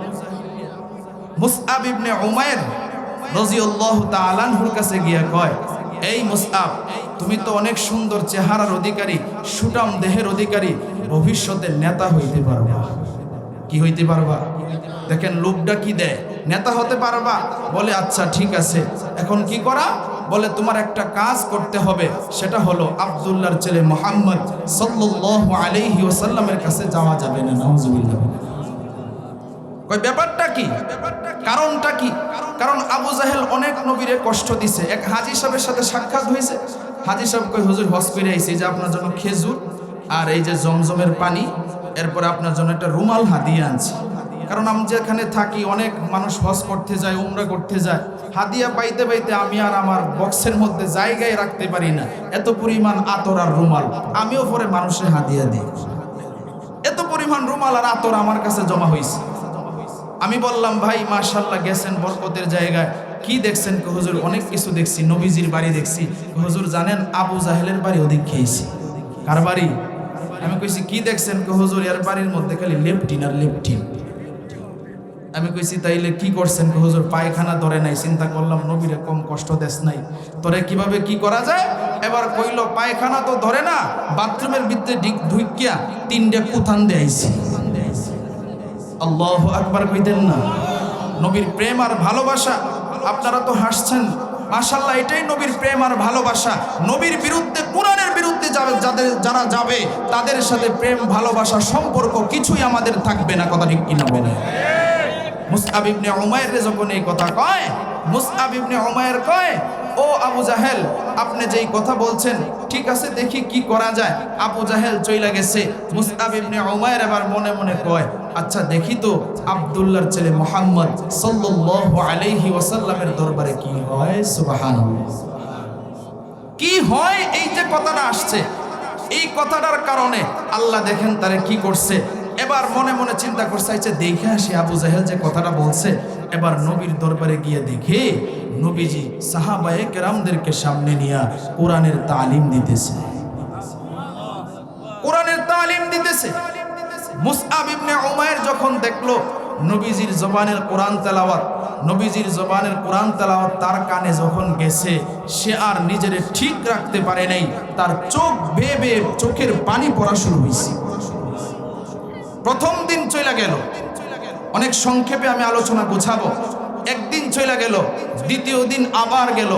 মুসআব ইবনে উমাইর রাদিয়াল্লাহু তাআলা আনহুর কাছে গিয়া কয়, এই মুসআব, তুমি তো অনেক সুন্দর চেহারার অধিকারী, সুঠাম দেহের অধিকারী, ভবিষ্যতে নেতা হইতে পারবা। কি হইতে পারবা? দেখেন লোকটা কি দেয়, নেতা হতে পারবা। বলে আচ্ছা ঠিক আছে, এখন কি করা? বলে তোমার একটা কাজ করতে হবে, সেটা হলো আব্দুল্লাহর ছেলে মুহাম্মদ সাল্লাল্লাহু আলাইহি ওয়াসাল্লামের কাছে যাওয়া যাবে না। নাউজুবিল্লাহ। কই ব্যাপারটা কি? কারণটা কি? কারণ আবু জাহেল অনেক নবীরে কষ্ট দিছে। এক হাজী সাহেবের সাথে সাক্ষাৎ হয়েছে। হাজী সাহেব কই, হুজুর হজ করে আইছি, যে আপনার জন্য খেজুর আর এই যে জমজমের পানি, এরপরে আপনার জন্য একটা রুমাল হাদিয়া আনছি। কারণ আমি যেখানে থাকি অনেক মানুষ হজ করতে যায়, উমরা করতে যায়, হাদিয়া পাইতে পাইতে আমি আর আমার বক্সের মধ্যে জায়গায় রাখতে পারি না, এত পরিমাণ আতর আর রুমাল। আমিও পরে মানুষের হাদিয়া দিই, এত পরিমাণ রুমাল আর আতর আমার কাছে জমা হয়েছে। আমি বললাম, ভাই মাশাআল্লাহ গেছেন বরকতের জায়গায়, কি দেখছেন? হুজুর অনেক কিছু দেখছি, নবীজির বাড়ি দেখছি। হুজুর জানেন আবু জাহেলের বাড়ি ওদিক খেয়েছি। কার বাড়ি? আমি কইছি কি দেখছেন? হুজুর এর বাড়ির মধ্যে খালি লেফটিন আর লেফটিন। আমি কইছি তাইলে কি করছেন? হুজুর পায়খানা ধরে নাই, চিন্তা করলাম নবীরে কম কষ্ট দেশ নাই, তোরে কিভাবে কি করা যায়। এবার কইল পায়খানা তো ধরে না, বাথরুমের ভিতরে ঢুকিয়া 3টে কুথান দেয়াইছি। আল্লাহু আকবার কইতেন না? নবীর প্রেম আর ভালোবাসা। আপনারা তো হাসছেন, মাশাআল্লাহ এটাই নবীর প্রেম আর ভালোবাসা। নবীর বিরুদ্ধে, কোরআনের বিরুদ্ধে যারা যাবে তাদের সাথে প্রেম ভালোবাসা সম্পর্ক কিছুই আমাদের থাকবে না। কথা ঠিক কিনা বলে? মুসআব ইবনে উমাইর যখন এই কথা কয়, মুসআব ইবনে উমাইর কয়, ও আবু জাহেল, আপনি যেই কথা বলছেন ঠিক আছে, দেখি কি করা যায়। আবু জাহেল চইলা গেছে। মুসআব ইবনে উমাইর এবার মনে মনে কয়, আচ্ছা দেখি তো আব্দুল্লাহর ছেলে মুহাম্মদ সাল্লাল্লাহু আলাইহি ওয়াসাল্লামের দরবারে কি হয়। সুবহানাল্লাহ। কি হয়? এই যে কথাটা আসছে, এই কথাটার কারণে আল্লাহ দেখেন তারে কি করছে। এবার মনে মনে চিন্তা করছে, আচ্ছা দেখে আসি আবু জাহেল যে কথাটা বলছে। এবার নবীর দরবারে গিয়ে দেখে নবীজি সাহাবায়ে কেরামদেরকে সামনে নিয়ে কোরআনের তালিম দিতেছে। কোরআনের তালিম দিতেছে। মুসআব ইবনে উমাইর যখন দেখলো নবীজির জবানের কোরআন তেলাওয়াত, নবীজির জবানের কোরআন তেলাওয়াত তার কানে যখন গেছে, সে আর নিজের ঠিক রাখতে পারে নাই। তার চোখ বেয়ে বেয়ে চোখের পানি পড়া শুরু হয়েছে। প্রথম দিন চলে গেল, অনেক সংক্ষেপে আমি আলোচনা গোছাবো। একদিন চলে গেল, দ্বিতীয় দিন আবার গেল,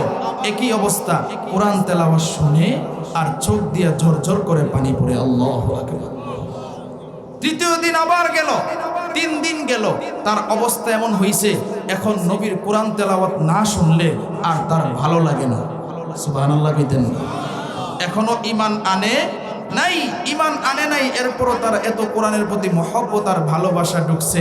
একই অবস্থা। কোরআন তেলাওয়াত শুনে আর চোখ দিয়ে ঝরঝর করে পানি পড়ে। আল্লাহু আকবার। তৃতীয় দিন আবার গেল, 3 দিন গেল, তার অবস্থা এমন হইছে এখন নবীর কোরআন তেলাওয়াত না শুনলে আর তার ভালো লাগে না। সুবহানাল্লাহ কইতেন। এখনো ঈমান আনে নাই, ঈমান আনে নাই, এরপরও তার এত কোরআনের প্রতি মহব্বত আর ভালোবাসা ঢুকছে।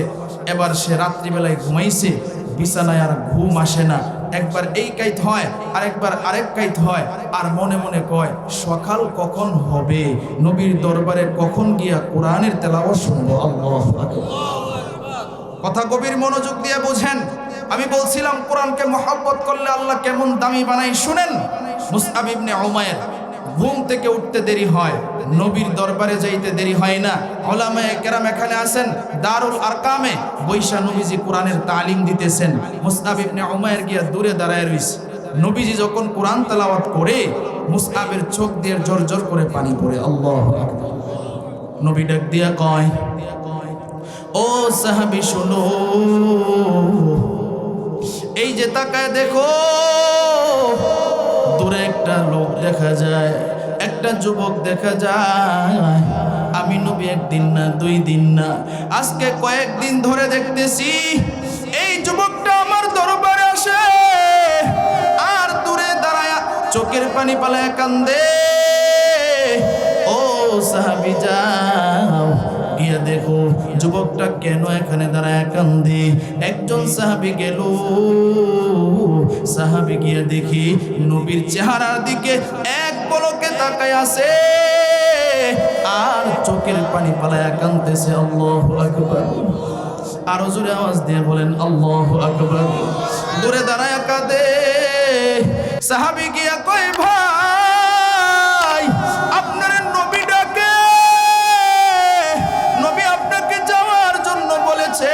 এবার সে রাত্রিবেলায় ঘুমাইছে, বিছানায় আর ঘুম আসে না। একবার এই কাইত হয়, আরেকবার আরেক কাইত হয়, আর মনে মনে কয় সকাল কখন হবে, নবীর দরবারে কখন গিয়া কোরআনের তেলাওয়াত শুনবো। আল্লাহু আকবার। কথা গভীর মনোযোগ দিয়ে বুঝেন। আমি বলছিলাম কোরআনকে মহব্বত করলে আল্লাহ কেমন দামি বানাই, শুনেন। মুসআব ইবনে উমাইর ঘুম থেকে উঠতে দেরি হয়, নবীর দরবারে যাইতে দেরি হয় না। উলামায়ে কেরাম এখানে আছেন, দারুল আরকামে বৈশা নবীজি কোরআনের তালিম দিতেছেন। মুসআব ইবনে উমাইর গিয়া দূরে দাঁড়ায় রইছে। নবীজি যখন কোরআন তেলাওয়াত করে মুসআবের চোখ দিয়ে জোর করে পানি পড়ে। আল্লাহু আকবার। নবী ডাক দিয়া কয়, ও সাহাবী শোনো, এই যে তাকায় দেখো, দূরে একটা লোক দেখা যায়, একটা যুবক দেখা যায়। আমি নবী একদিন না, 2 দিন না, আজকে কয়েকদিন ধরে দেখতেছি এই যুবকটা আমার দরবারে আসে আর দূরে দাঁড়ায়া চোখের পানি পালায়া কান্দে। ও সাহাবী যাও গিয়া দেখো যুবকটা কেন এখানে দাঁড়ায় কান্দে। একজন সাহাবী গেল, সাহাবী গিয়া দেখি নবীর চেহারার দিকে এক পলকে তাকায় আছে আর চোখের পানি পালায়া কাঁদতেছে। আল্লাহু আকবার। আরো জোরে আওয়াজ দিয়ে বলেন আল্লাহু আকবার। দূরে দাঁড়ায় কাঁদে। সাহাবী গিয়া কয়, ভাই আপনার নবী ডাকে, নবী আপনাকে যাওয়ার জন্য বলেছে।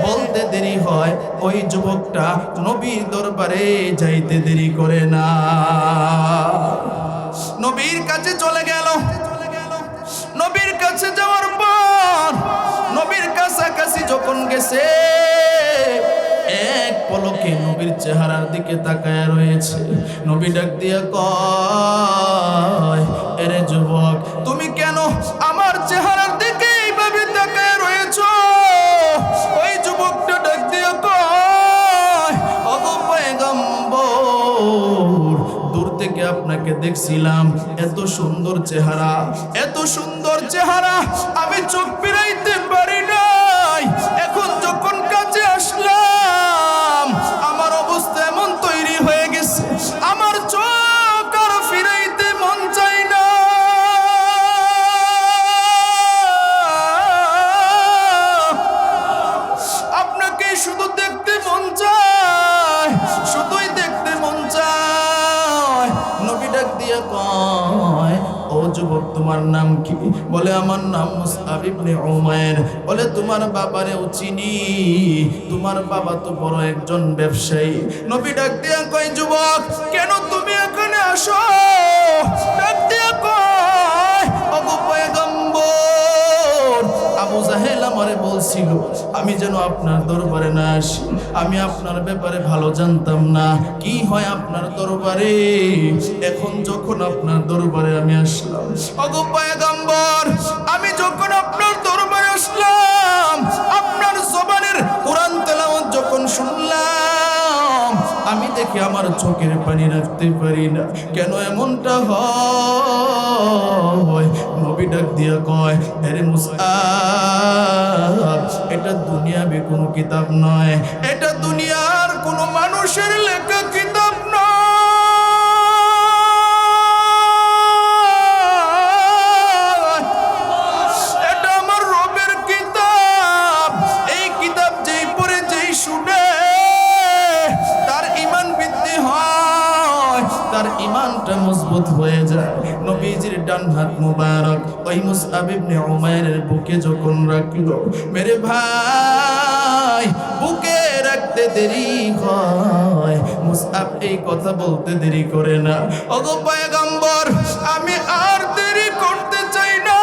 বলতে দেরি হয়, ওই যুবকটা নবীর দরবারে যাইতে দেরি করে না, নবীর কাছে চলে গেল। নবীর কাছে যাওয়ার পর নবীর কাছাকাছি যখন গেছে, এক পলকে নবীর চেহারার দিকে তাকায় রয়েছে। নবী ডাক দিয়া কয়, এরে যুবক, তুমি কেন আমার চেহারার দিকে এইভাবে তাকায় রয়েছো? ওই যুবকটা ডাক দিয়া কয়, ওগো পয়গম্বর, দূর থেকে আপনাকে দেখছিলাম, এত সুন্দর চেহারা, এত সুন্দর চেহারা আমি চোখ ফিরাইতে পারি নাই। এখন যখন কাছে আসলাম আমার অবস্থা এমন তৈরি হয়ে গেছে, আমার চোখ আর ফিরাইতে মন চাই না। আপনাকে শুধু দেখতে মন চায়, শুধুই দেখতে মন চায়। নবী ডাক দিয়া কয়, ও যুবক, তোমার নাম কি? বলে আমার নাম মুসআব ইবনে উমাইর। বলে তোমার বাবারেও চিনি, তোমার বাবা তো বড় একজন ব্যবসায়ী। নবী ডাক দিয়া কয়, যুবক কেন তুমি এখানে আসো? ডাক দিয়া কয়, ওগো পয়গম্বর, আবু জাহেল আমারে বলছিল আমি যেন আপনার দরবারে না আসি। আমি আপনার ব্যাপারে ভালো জানতাম না, কি হয় আপনার দরবারে। এখন যখন আপনার দরবারে আমি আসলাম, ওগো পয়গম্বর, আমি যখন আপনার দরবারে আসলাম, আপনার জবানের কোরআন তেলাওয়াত যখন শুনলাম, আমি দেখি আমার চোখের পানি রাখতে পারি না। কেন এমনটা হয়? নবী ডাক দিয়া কয়, আরে মুসআব, এটা দুনিয়াবি কোনো কিতাব নয়, এটা দুনিয়ার কোনো মানুষের লেখা কিতাব নয়। এটা আমার রবের কিতাব। এই কিতাব যেই পড়ে যেই শুনে তার ঈমান বৃদ্ধি হয়, তার ঈমানটা মজবুত হয়ে যায়। নবীজির ডান হাত মুবারক ওই মুসআব ইবনে উমাইরের বুকে যখন রাখলো, মেরে ভাই বুকে রাখতে দেরি হয়, মুসআব এই কথা বলতে দেরি করে না, ওগো পয়গম্বর আমি আর দেরি করতে চাই না,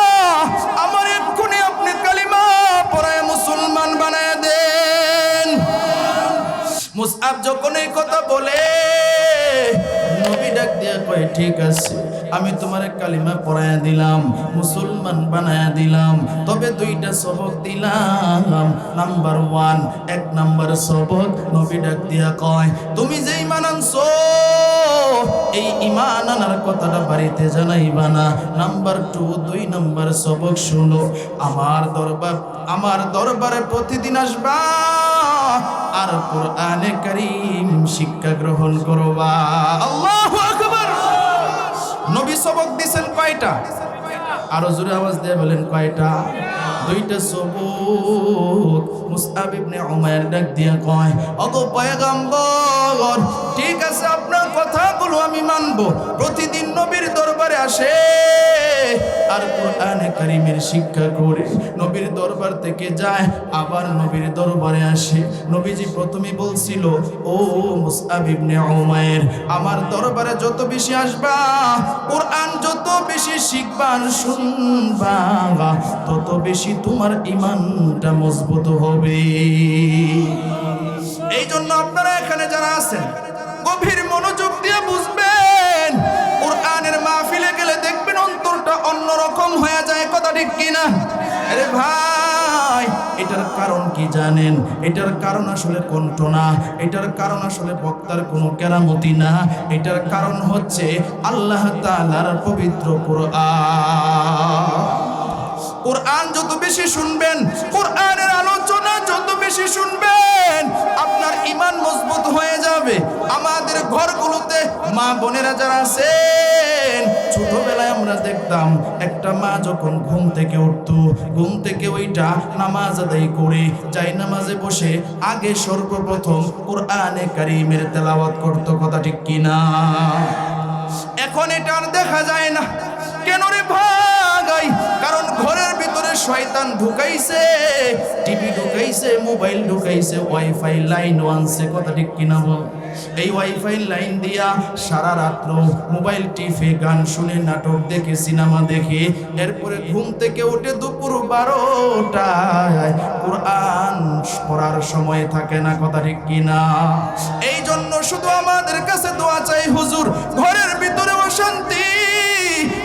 আমার এক্ষুনি আপনি কালিমা পড়ায় মুসলমান বানায় দেন। মুসআব যখন এই কথা বলে, নবী ডাক দিয়া কয় ঠিক আছে, আমি তোমার কালিমা পড়ায়া দিলাম, মুসলমান বানায়া দিলাম, তবে দুইটা সবক দিলাম। নাম্বার 1, 1 নাম্বার সবক নবী ডাক দিয়া কয় তুমি যে ঈমান আনছো এই ঈমান আনার কথাটা বাড়িতে জানাইবা না। নাম্বার 2, 2 নাম্বার সবক শুনো, আমার দরবারে প্রতিদিন আসবা আর কোরআনে কারীম শিক্ষা গ্রহণ করবা। আল্লাহু আকবার। নবী সবক দিয়েছেন কয়টা? আরো জোরে আওয়াজ দিয়ে বলেন কয়টা? দুইটা সবক। মুসআব ইবনে উমাইর ডাক দিয়া কয় ওগো পয়গম্বর, ঠিক আছে আপনার কথাগুলো আমি মানবো, প্রতিদিন নবীর দরবারে আসে আর কোরআনে কারীমের শিক্ষা করে নবীর দরবার থেকে যায় আবার নবীর দরবারে আসে। নবীজি প্রথমে বলছিল ও মুসআব ইবনে উমাইর, আমার দরবারে যত বেশি আসবা, কোরআন যত বেশি শিখবা শুনবা, তত বেশি তোমার ঈমানটা মজবুত হবে। এই জন্য আপনারা এখানে যারা আছেন গভীর মনোযোগ দিয়ে বুঝবেন, কোরআনের মাহফিলে গেলে দেখবেন অন্তরটা অন্যরকম হয়ে যায়। কথা ঠিক কিনা? আরে ভাই, এটার কারণ কি জানেন? এটার কারণ আসলে কণ্ঠ না, এটার কারণ আসলে বক্তার কোনো কেরামতি না, এটার কারণ হচ্ছে আল্লাহ তাআলার পবিত্র কোরআন। কোরআন যত বেশি শুনবেন, কোরআনের আলোচনা যত বেশি শুনবেন, আপনার ঈমান মজবুত হয়ে যাবে। আমাদের ঘরগুলোতে মা বোনেরা যারা আছেন, ছোটবেলায় আমরা দেখতাম একটা মা যখন ঘুম থেকে উঠতো, ঘুম থেকে ওইটা নামাজ আদায় করে যাই নামাজে বসে আগে সর্বপ্রথম কোরআনে কারীমের তেলাওয়াত করতো। কথা ঠিক কিনা? এখন এটা আর দেখা যায় না। কেন রে ভাই? কারণ ঘরের ভিতরে শয়তান ঢুকাইছে, টিভি ঢুকাইছে, মোবাইল ঢুকাইছে, ওয়াইফাই লাইন আনছে। কথা ঠিক কিনা বল? এই ওয়াইফাই লাইন দিয়া সারা রাত্র মোবাইল টিপে গান শুনে, নাটক দেখে, সিনেমা দেখে, এরপরে ঘুম থেকে উঠে দুপুর 12টায় কোরআন পড়ার সময় থাকে না। কথা ঠিক কিনা? এই জন্য শুধু আমাদের কাছে দোয়া চাই, হুজুর ঘরের ভিতরে অশান্তি,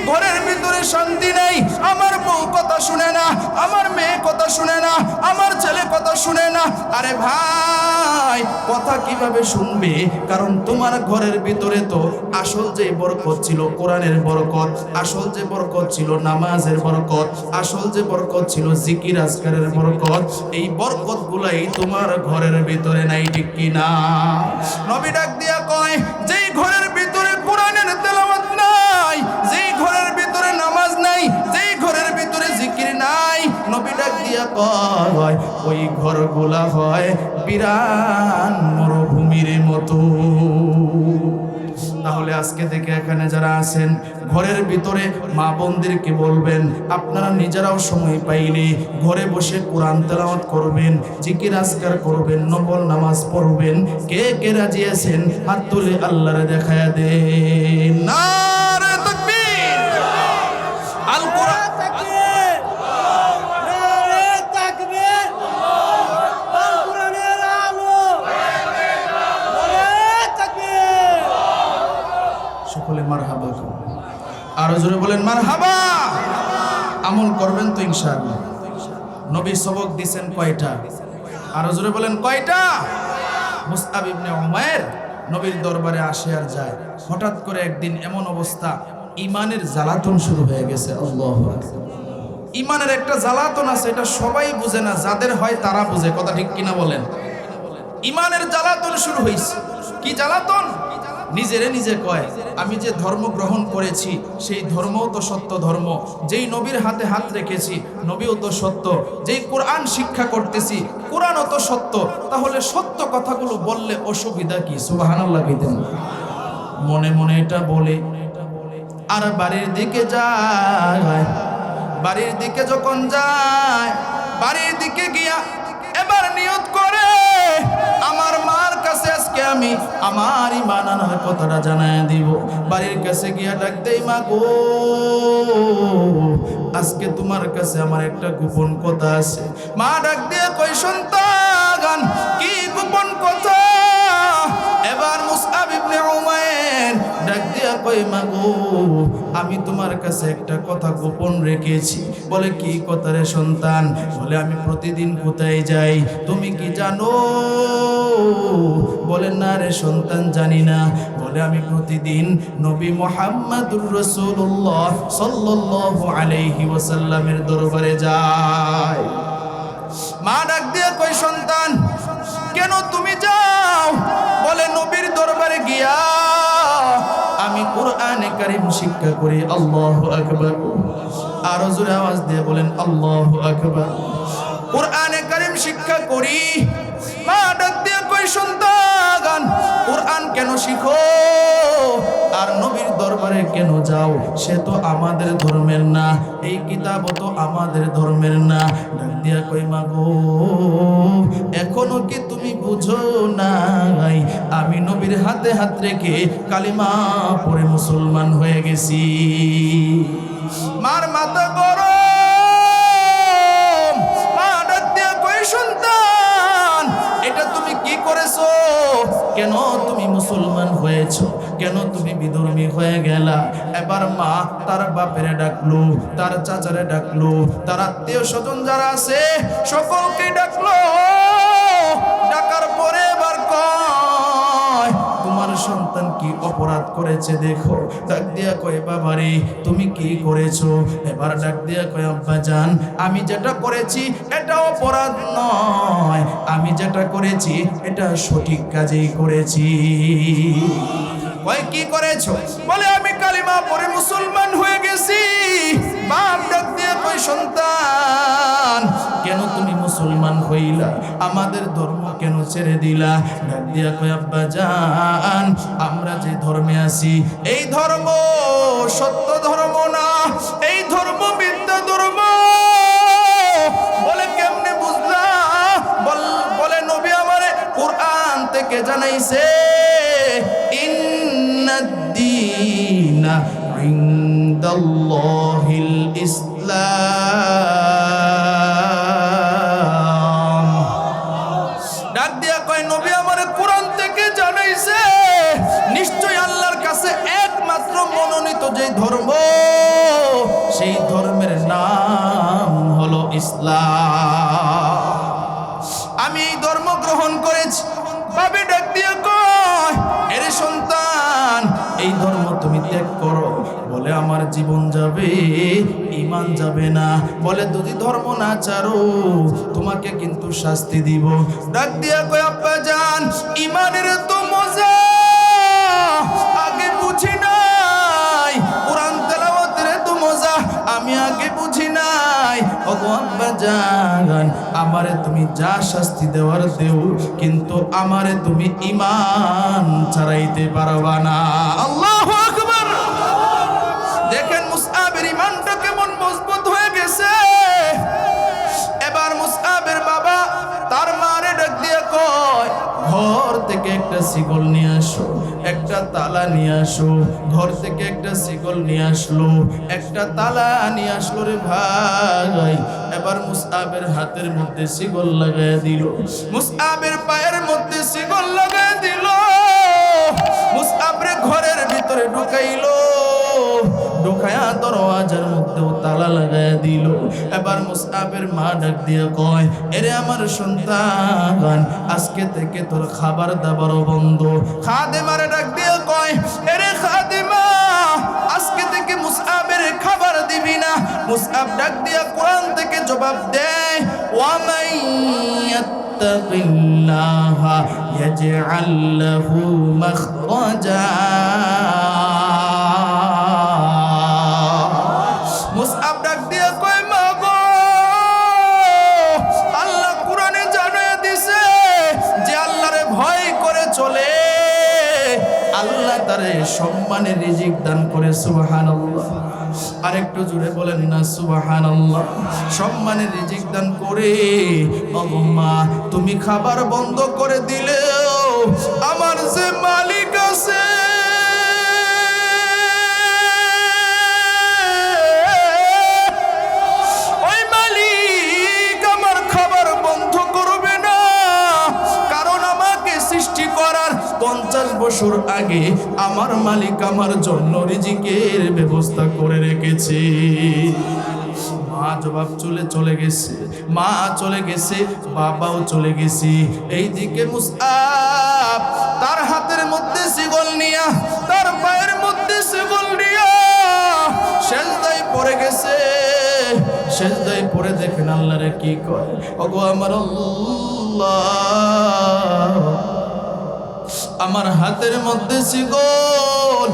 ঘরের ভিতরে শান্তি নেই, আমার বউ কথা শুনে না, আমার মেয়ে কথা শুনে না, আমার ছেলে কথা শুনে না। আরে ভাই, কথা কিভাবে শুনবে? কারণ তোমার ঘরের ভিতরে তো আসল যে বরকত ছিল কোরআনের বরকত, আসল যে বরকত ছিল নামাজের বরকত, আসল যে বরকত ছিল জিকির আজকারের বরকত, এই বরকত গুলাই তোমার ঘরের ভিতরে নাই। ঠিক কিনা? নবী ডাক দিয়া কয় যেই ঘরের ভিতরে কোরআনের তেলাওয়াত নাই, যেই ঘরের ভিতরে নামাজ নাই, যেই ঘরের ভিতরে জিকির নাই, নবী ডাক দিয়া কয় ওই ঘরগুলা হয় বিরান মরুভূমির মতো। তাহলে আজকে থেকে এখানে যারা আছেন ঘরের ভিতরে মা বোনদেরকে বলবেন, আপনারা নিজেরাও সময় পাইলে ঘরে বসে কোরআন তেলাওয়াত করবেন, জিকির আজকার করবেন, নফল নামাজ পড়বেন। কে কে রাজি আছেন হাত তুলে আল্লাহরে দেখায়া দেন। নারে তাকবীর! আল কোরআন সকলে মারহাবা। আরো জোরে বলেন মারহাবা। আমল করবেন তো ইনশাআল্লাহ। নবী সবক দিয়েছেন কয়টা? আরো জোরে বলেন কয়টা? মুসআব ইবনে উমাইর নবীর দরবারে আসে আর যায়। হঠাৎ করে একদিন এমন অবস্থা, ঈমানের জ্বালাতন শুরু হয়ে গেছে। আল্লাহু আকবার। ঈমানের একটা জ্বালাতন আছে, এটা সবাই বুঝে না, যাদের হয় তারা বুঝে। কথা ঠিক কিনা বলেন? ঈমানের জ্বালাতন শুরু হয়েছে। কি জ্বালাতন? নিজেরে নিজে কয় আমি যে ধর্ম গ্রহণ করেছি সেই ধর্মও তো সত্য ধর্ম, যেই নবীর হাতে হাত রেখেছি নবীও তো সত্য, যেই কোরআন শিক্ষা করতেছি কোরআনও তো সত্য, তাহলে সত্য কথাগুলো বললে অসুবিধা কি? সুবহানাল্লাহ কইতেন। মনে মনে এটা বলে আর বাড়ির দিকে যায়। বাড়ির দিকে যখন যায়, বাড়ির দিকে গিয়া এবার নিয়ত করে আমার মার কাছে আজকে আমি আমার ঈমান আনার কথাটা জানায় দিব। বাড়ির কাছে গিয়া ডাক দেই, মা গো আজকে তোমার কাছে আমার একটা গোপন কথা আছে। মা ডাক দিয়ে কই, সন্তান কি গোপন কথা? এবার মুসআব ইবনে উমাইর ডাক দিয়া কই মা গো আমি তোমার কাছে একটা কথা গোপন রেখেছি। বলে কি কথা রে সন্তান? বলে আমি প্রতিদিন কোথায় যাই তুমি কি জানো? বলে না রে সন্তান জানি না। বলে আমি প্রতিদিন নবী মুহাম্মদুর রাসূলুল্লাহ সাল্লাল্লাহু আলাইহি ওয়াসাল্লামের দরবারে যাই। মা ডাক দিয়ে কই সন্তান কেন তুমি যাও? বলে নবীর দরবারে গিয়া আমি কোরআনে কারীম শিক্ষা করি। আল্লাহু আকবার। আর জোরে আওয়াজ দিয়ে বলেন আল্লাহু আকবার। কোরআনে কারীম শিক্ষা করি। মা ডাক দিয়ে কই সন্তান কোরআন কেন শিখো আর নবীর দরবারে কেন যাও? সে তো আমাদের ধর্মের না, এই কিতাবও তো আমাদের ধর্মের না। ডাক দিয়া কই মা গো এখনো কি তুমি বুঝো নাই আমি নবীর হাতে হাত রেখে কালিমা পড়ে মুসলমান হয়ে গেছি। মার মাথা গরম। মা ডাক দিয়া কই সন্তান এটা তুমি কি করেছো? কেন তুমি মুসলমান হয়েছো? কেন তুমি বিধর্মী হয়ে গেলা? এবার মা তার বাপেরে ডাকলো, তার চাচারে ডাকলো, তার আত্মীয় স্বজন যারা আছে সকলকে ডাকলো। ডাকার পরে এবার কয় তোমার সন্তান কি অপরাধ করেছে দেখো। ডাক দিয়া কয় বাবারে তুমি কি করেছো? এবার ডাক দিয়া কয় আব্বা জান আমি যেটা করেছি এটা অপরাধ নয়, আমি যেটা করেছি এটা সঠিক কাজেই করেছি। কয় কি করেছো? বলে আমি কালিমা পড়ে মুসলমান হয়ে গেছি। বাপ ডাক দিয়ে কই সন্তান কেন তুমি মুসলমান হইলা? আমাদের ধর্ম কেন ছেড়ে দিলা? ডাক দিয়া কই আব্বা জান আমরা যে ধর্মে আছি এই ধর্ম সত্য ধর্ম না, এই ধর্ম মিথ্যা ধর্ম। বলে কেমনে বুঝলা? বলে নবী আমারে কোরআন থেকে জানাইছে ইন্নাদ-দীনা ইনদাল্লাহিল ইসলাম। ডাক দিয়া কয় নবী আমারে কোরআন থেকে জানাইছে নিশ্চয় আল্লাহর কাছে একমাত্র মনোনীত যে ধর্ম সেই ধর্মের নাম হলো ইসলাম। আমি এই ধর্ম গ্রহণ করেছি। বাবে ডাক দিয়া কয় এরে সন্তান এই ধর্ম তুমি ত্যাগ করো। বলে আমার জীবন যাবে ঈমান যাবে না। বলে যদি ধর্ম না ছাড়ো তোমাকে কিন্তু শাস্তি দিব। ডাক দিয়া কয় আব্বা জান ঈমানের তো মজা আগে বুঝি নাই, কোরআন তেলাওয়াতের তো মজা আমি আগে বুঝি নাই। ওগো আব্বা জান আমারে তুমি যা শাস্তি দেওয়ার দেও কিন্তু আমারে তুমি ঈমান ছাড়াইতে পারবা না। আল্লাহু আকবার। দেখেন মুসআবের ঈমানটা কেমন মজবুত হয়ে গেছে। এবার মুসআবের বাবা তার মারে ডাক দিয়ে কয় ঘর থেকে একটা শিকল নিয়ে আসো, একটা তালা নিয়ে আসো। ঘর থেকে একটা শিকল নিয়ে আসলো, একটা তালা নিয়ে আসলো রে ভাই। এবার মুসআবের হাতের মধ্যে শিকল লাগায় দিল, মুসআবের পায়ের মধ্যে শিকল লাগায় দিল, মুসআবরে ঘরের ভিতরে ঢুকাইলো, ঢুকায়া দরওয়াজার মধ্যেও তালা লাগায় দিল। এবার মুসআবের মা ডাক দিয়ে কয় এরে আমার সন্তান আজকে থেকে তোর খাবার দাবার বন্ধ। খাদেমারে ডাক দিয়ে কয় এরে খাদেমা আজকে থেকে মুসআবের খাবার দিবি না। মুসআব ডাক দিয়া কোরআন থেকে জবাব দেয় ওয়া মান ইয়াত্তাকিল্লাহা ইয়াজআল লাহু মাখরাজা। মুসআব ডাক দিয়া কয় মা গো আল্লাহ কোরআনে জানায় দিছে যে আল্লাহরে ভয় করে চলে আল্লাহ তারে সম্মানের রিজিক দান করে। সুবহানাল্লাহ। আরেকটু জোরে বলেন না সুবহানাল্লাহ। সম্মানের রিজিক দান করে। ওগো মা তুমি খাবার বন্ধ করে দিলেও আমার যে মালিক আছে ওই মালিক আমার খাবার বন্ধ করবে না। কারণ আমাকে সৃষ্টি করার 50 বছর আগে আমার মালিক আমার জন্য রিজিকের ব্যবস্থা করে রেখেছে। মা জবাব চলে গেছে, মা চলে গেছে, বাবাও চলে গেছে। এইদিকে মুসআব তার হাতের মধ্যে শিকল নিয়া, তার পায়ের মধ্যে শিকল নিয়া সেজদায় পড়ে গেছে। সেজদায় পড়ে দেখেন আল্লাহরে কি কয়, ওগো আমার আল্লাহ, আমার হাতের মধ্যে শিকল,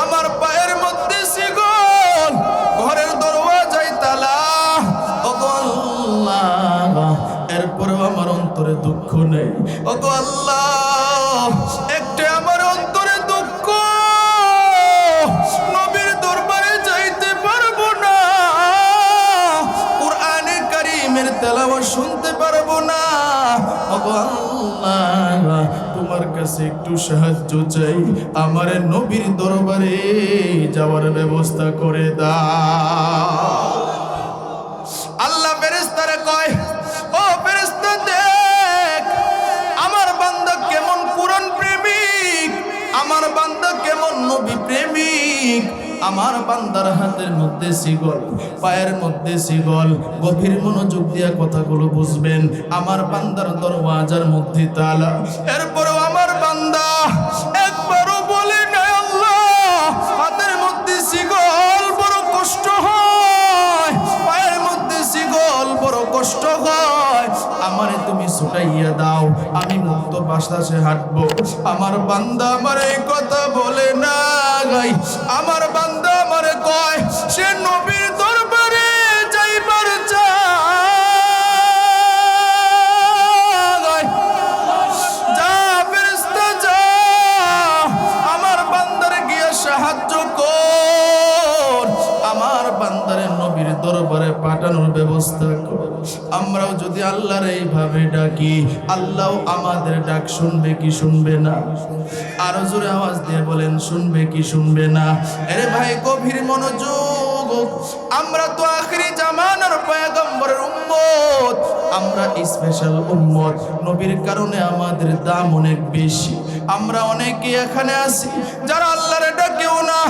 আমার পায়ের মধ্যে শিকল, ঘরের দরওয়াজায় তালা, ওগো আল্লাহ, এরপরেও আমার অন্তরে দুঃখ নেই। ওগো আল্লাহ, একটা আমার অন্তরে দুঃখ, নবীর দরবারে যাইতে পারবো না, কুরআনে কারীমের তেলাওয়াত শুনতে পারবো না। ওগো আল্লাহ, তোমার কাছে একটু সাহায্য চাই, আমার নবীর দরবারে যাওয়ার ব্যবস্থা করে দাও। আল্লাহ ফেরেশতারে কয়, ও ফেরেশতা দেখ আমার বান্দা কেমন কুরআন প্রেমিক, আমার বান্দা কেমন নবী প্রেমিক। আমার বান্দার হাতের মধ্যে শিকল, পায়ের মধ্যে শিকল, গভীর মনোযোগ দিয়া কথাগুলো বুঝবেন। আমার বান্দার দরওয়াজার মধ্যে তালা, এরপরেও আমার বান্দা একবারও বলে না আল্লাহ হাতের মধ্যে শিকল বড় কষ্ট হয়, পায়ের মধ্যে শিকল বড় কষ্ট হয়, আমারে তুমি ছুটাইয়া দাও, আমি মুক্ত বাতাসে হাঁটবো। আমার বান্দা আমার এই কথা বলে না গাই, আমার বান্দা আমারে কয় সে নবীর দরবারে যাইবার চায়। যা ফেরেশতা যা, আমার বান্দারে গিয়া সাহায্য কর, আমার বান্দারে নবীর দরবারে পাঠানোর ব্যবস্থা কর। আমরাও যদি আল্লাহর এইভাবে ডাকি, আল্লাহ আমাদের ডাক শুনবে কি শুনবে না? আরো জোরে আওয়াজ দিয়ে বলেন, শুনবে কি শুনবে না? আরে ভাই গভীর মনোযোগ, আমরা তো আখিরি জামানার পয়গম্বরের উম্মত, আমরা স্পেশাল উম্মত, নবীর কারণে আমাদের দাম অনেক বেশি। আমরা অনেকে এখানে আছি যারা আল্লাহরে ডাকেও না,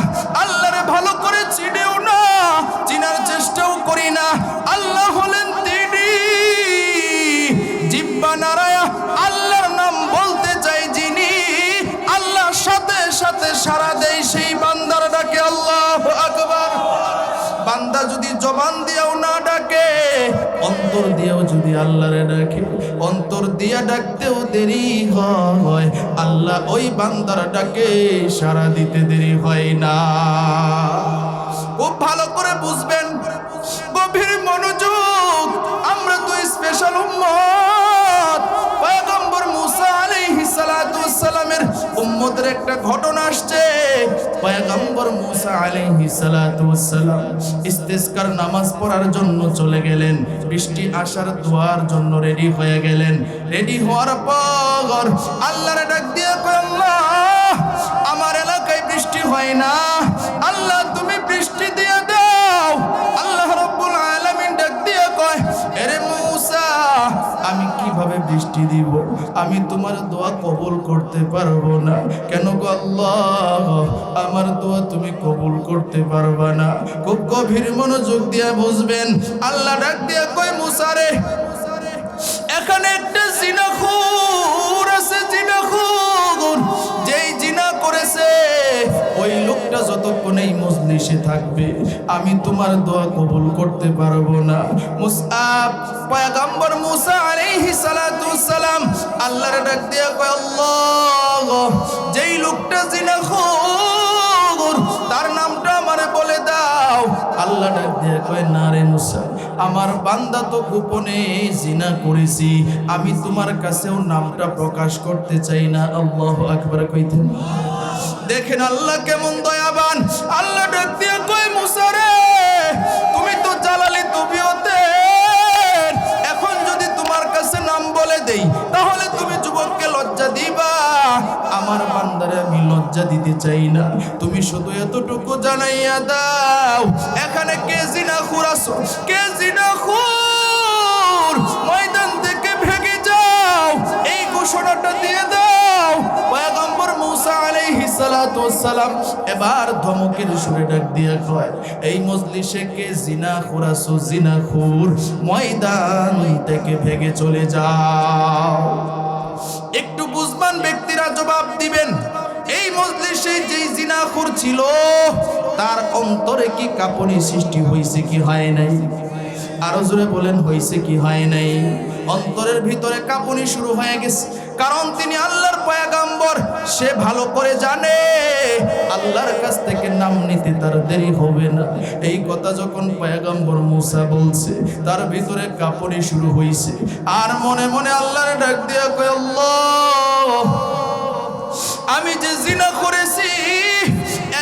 আল্লাহরে ভালো করে চিনেও না, চিনার চেষ্টাও করি না। আল্লাহ হলেন তিনি, জিহ্বা নাড়ায়া আল্লাহর নাম বলতে চাই যিনি, আল্লাহর সাথে সাথে সারা দেয় সেই বান্দার ডাকে আল্লাহু আকবার। বান্দা যদি জবান দিয়েও না ডাকে, অন্তর দিয়েও যদি আল্লাহরে ডাকে, অন্তর দিয়া ডাকতেও দেরি হয়, আল্লাহ ওই বান্দার ডাকে সারা দিতে দেরি হয় না। খুব ভালো করে বুঝবেন, গভীর মনোযোগ, আমরা তো স্পেশাল উম্মত। পয়গম্বর মুসা আলাইহিস সালাতু ওয়াস সালামের উম্মতের একটা ঘটনা আসছে। পয়গম্বর মুসা আলাইহিস সালাতু ওয়াস সালাম ইস্তিসকার নামাজ পড়ার জন্য চলে গেলেন, বৃষ্টি আসার দোয়ার জন্য রেডি হয়ে গেলেন। রেডি হওয়ার পর আল্লাহর ডাক দিয়ে কয়, আল্লাহ আমার এলাকায় বৃষ্টি হয় না, আল্লাহ তুমি বৃষ্টি দিয়ে দাও। আল্লাহ রাব্বুল আলামিন ডাক দিয়ে কয়, আরে মুসা আমি কিভাবে বৃষ্টি দিব? আমি তোমার দোয়া কবুল করতে পারবো না। কেন গো আল্লাহ, আমার দোয়া তুমি কবুল করতে পারবা না? খুব গভীর মনোযোগ দিয়ে বুঝবেন। আল্লাহ ডাক দিয়ে কয়, মুসা রে এখানে একটা জিনাখোর আছে, জিনাখোর, যেই জিনা করেছে ওই লোকটা যতক্ষণ এই মজলিসে থাকবে আমি তোমার দোয়া কবুল করতে পারবো না। মুসআব পয়গম্বর মুসা আলাইহিস সালাতু ওয়াস সালাম আল্লাহর ডাক দিয়ে কয়, আল্লাহ যেই লোকটা জিনাখোর তার নামটা আমারে বলে দাও। আল্লাহ ডাক দিয়ে কয়, না রে মুসা, আমার বান্দা তো গোপনে জিনা করেছি, আমি তোমার কাছেও নামটা প্রকাশ করতে চাই না। আল্লাহু আকবার কইতেন। দেখেন আল্লাহ কেমন দয়াবান। আল্লাহ ডাক দিয়ে কয়, মুসা রে তুমি তো জালালি তবিয়তে, এখন যদি তোমার কাছে নাম বলে দেই তাহলে তুমি যুবককে লজ্জা দিবা, আমার বান্দারে আমি লজ্জা দিতে চাই না। তুমি শুধু এতটুকু জানাইয়া দাও এখানে কে জিনাখোর আছো, কে জিনাখোর, ময়দান থেকে ভেগে যাও, এই ঘোষণাটা দিয়ে দাও। পয়গম্বর মুসা মুসা আলাইহিস সালাতু ওয়াস সালাম এবার ধমকের সুরে ডাক দিয়া কয়, এই মজলিসে কে জিনাখোর আছো, জিনাখোর, ময়দান থেকে ভেগে চলে যাও। একটু বুঝবান ব্যক্তিরা জবাব দিবেন, এই মজলিসে যেই জিনাখোর ছিল তার অন্তরে কি কাঁপুনি সৃষ্টি হয়েছে কি হয় নাই? আরো জোরে বলেন, হয়েছে কি হয় নাই? অন্তরের ভিতরে কাঁপুনি শুরু হয়ে গেছে, কারণ তিনি আল্লাহর পয়গম্বর। সে ভালো করে জানে আল্লাহর কাছ থেকে নাম নিতে তার দেরি হবে না। এই কথা যখন পয়গম্বর মুসা বলছে, তার ভিতরে কাঁপুনি শুরু হয়েছে, আর মনে মনে আল্লাহর ডাক দিয়া কয়, আল্লাহ, আমি যে জিনা করেছি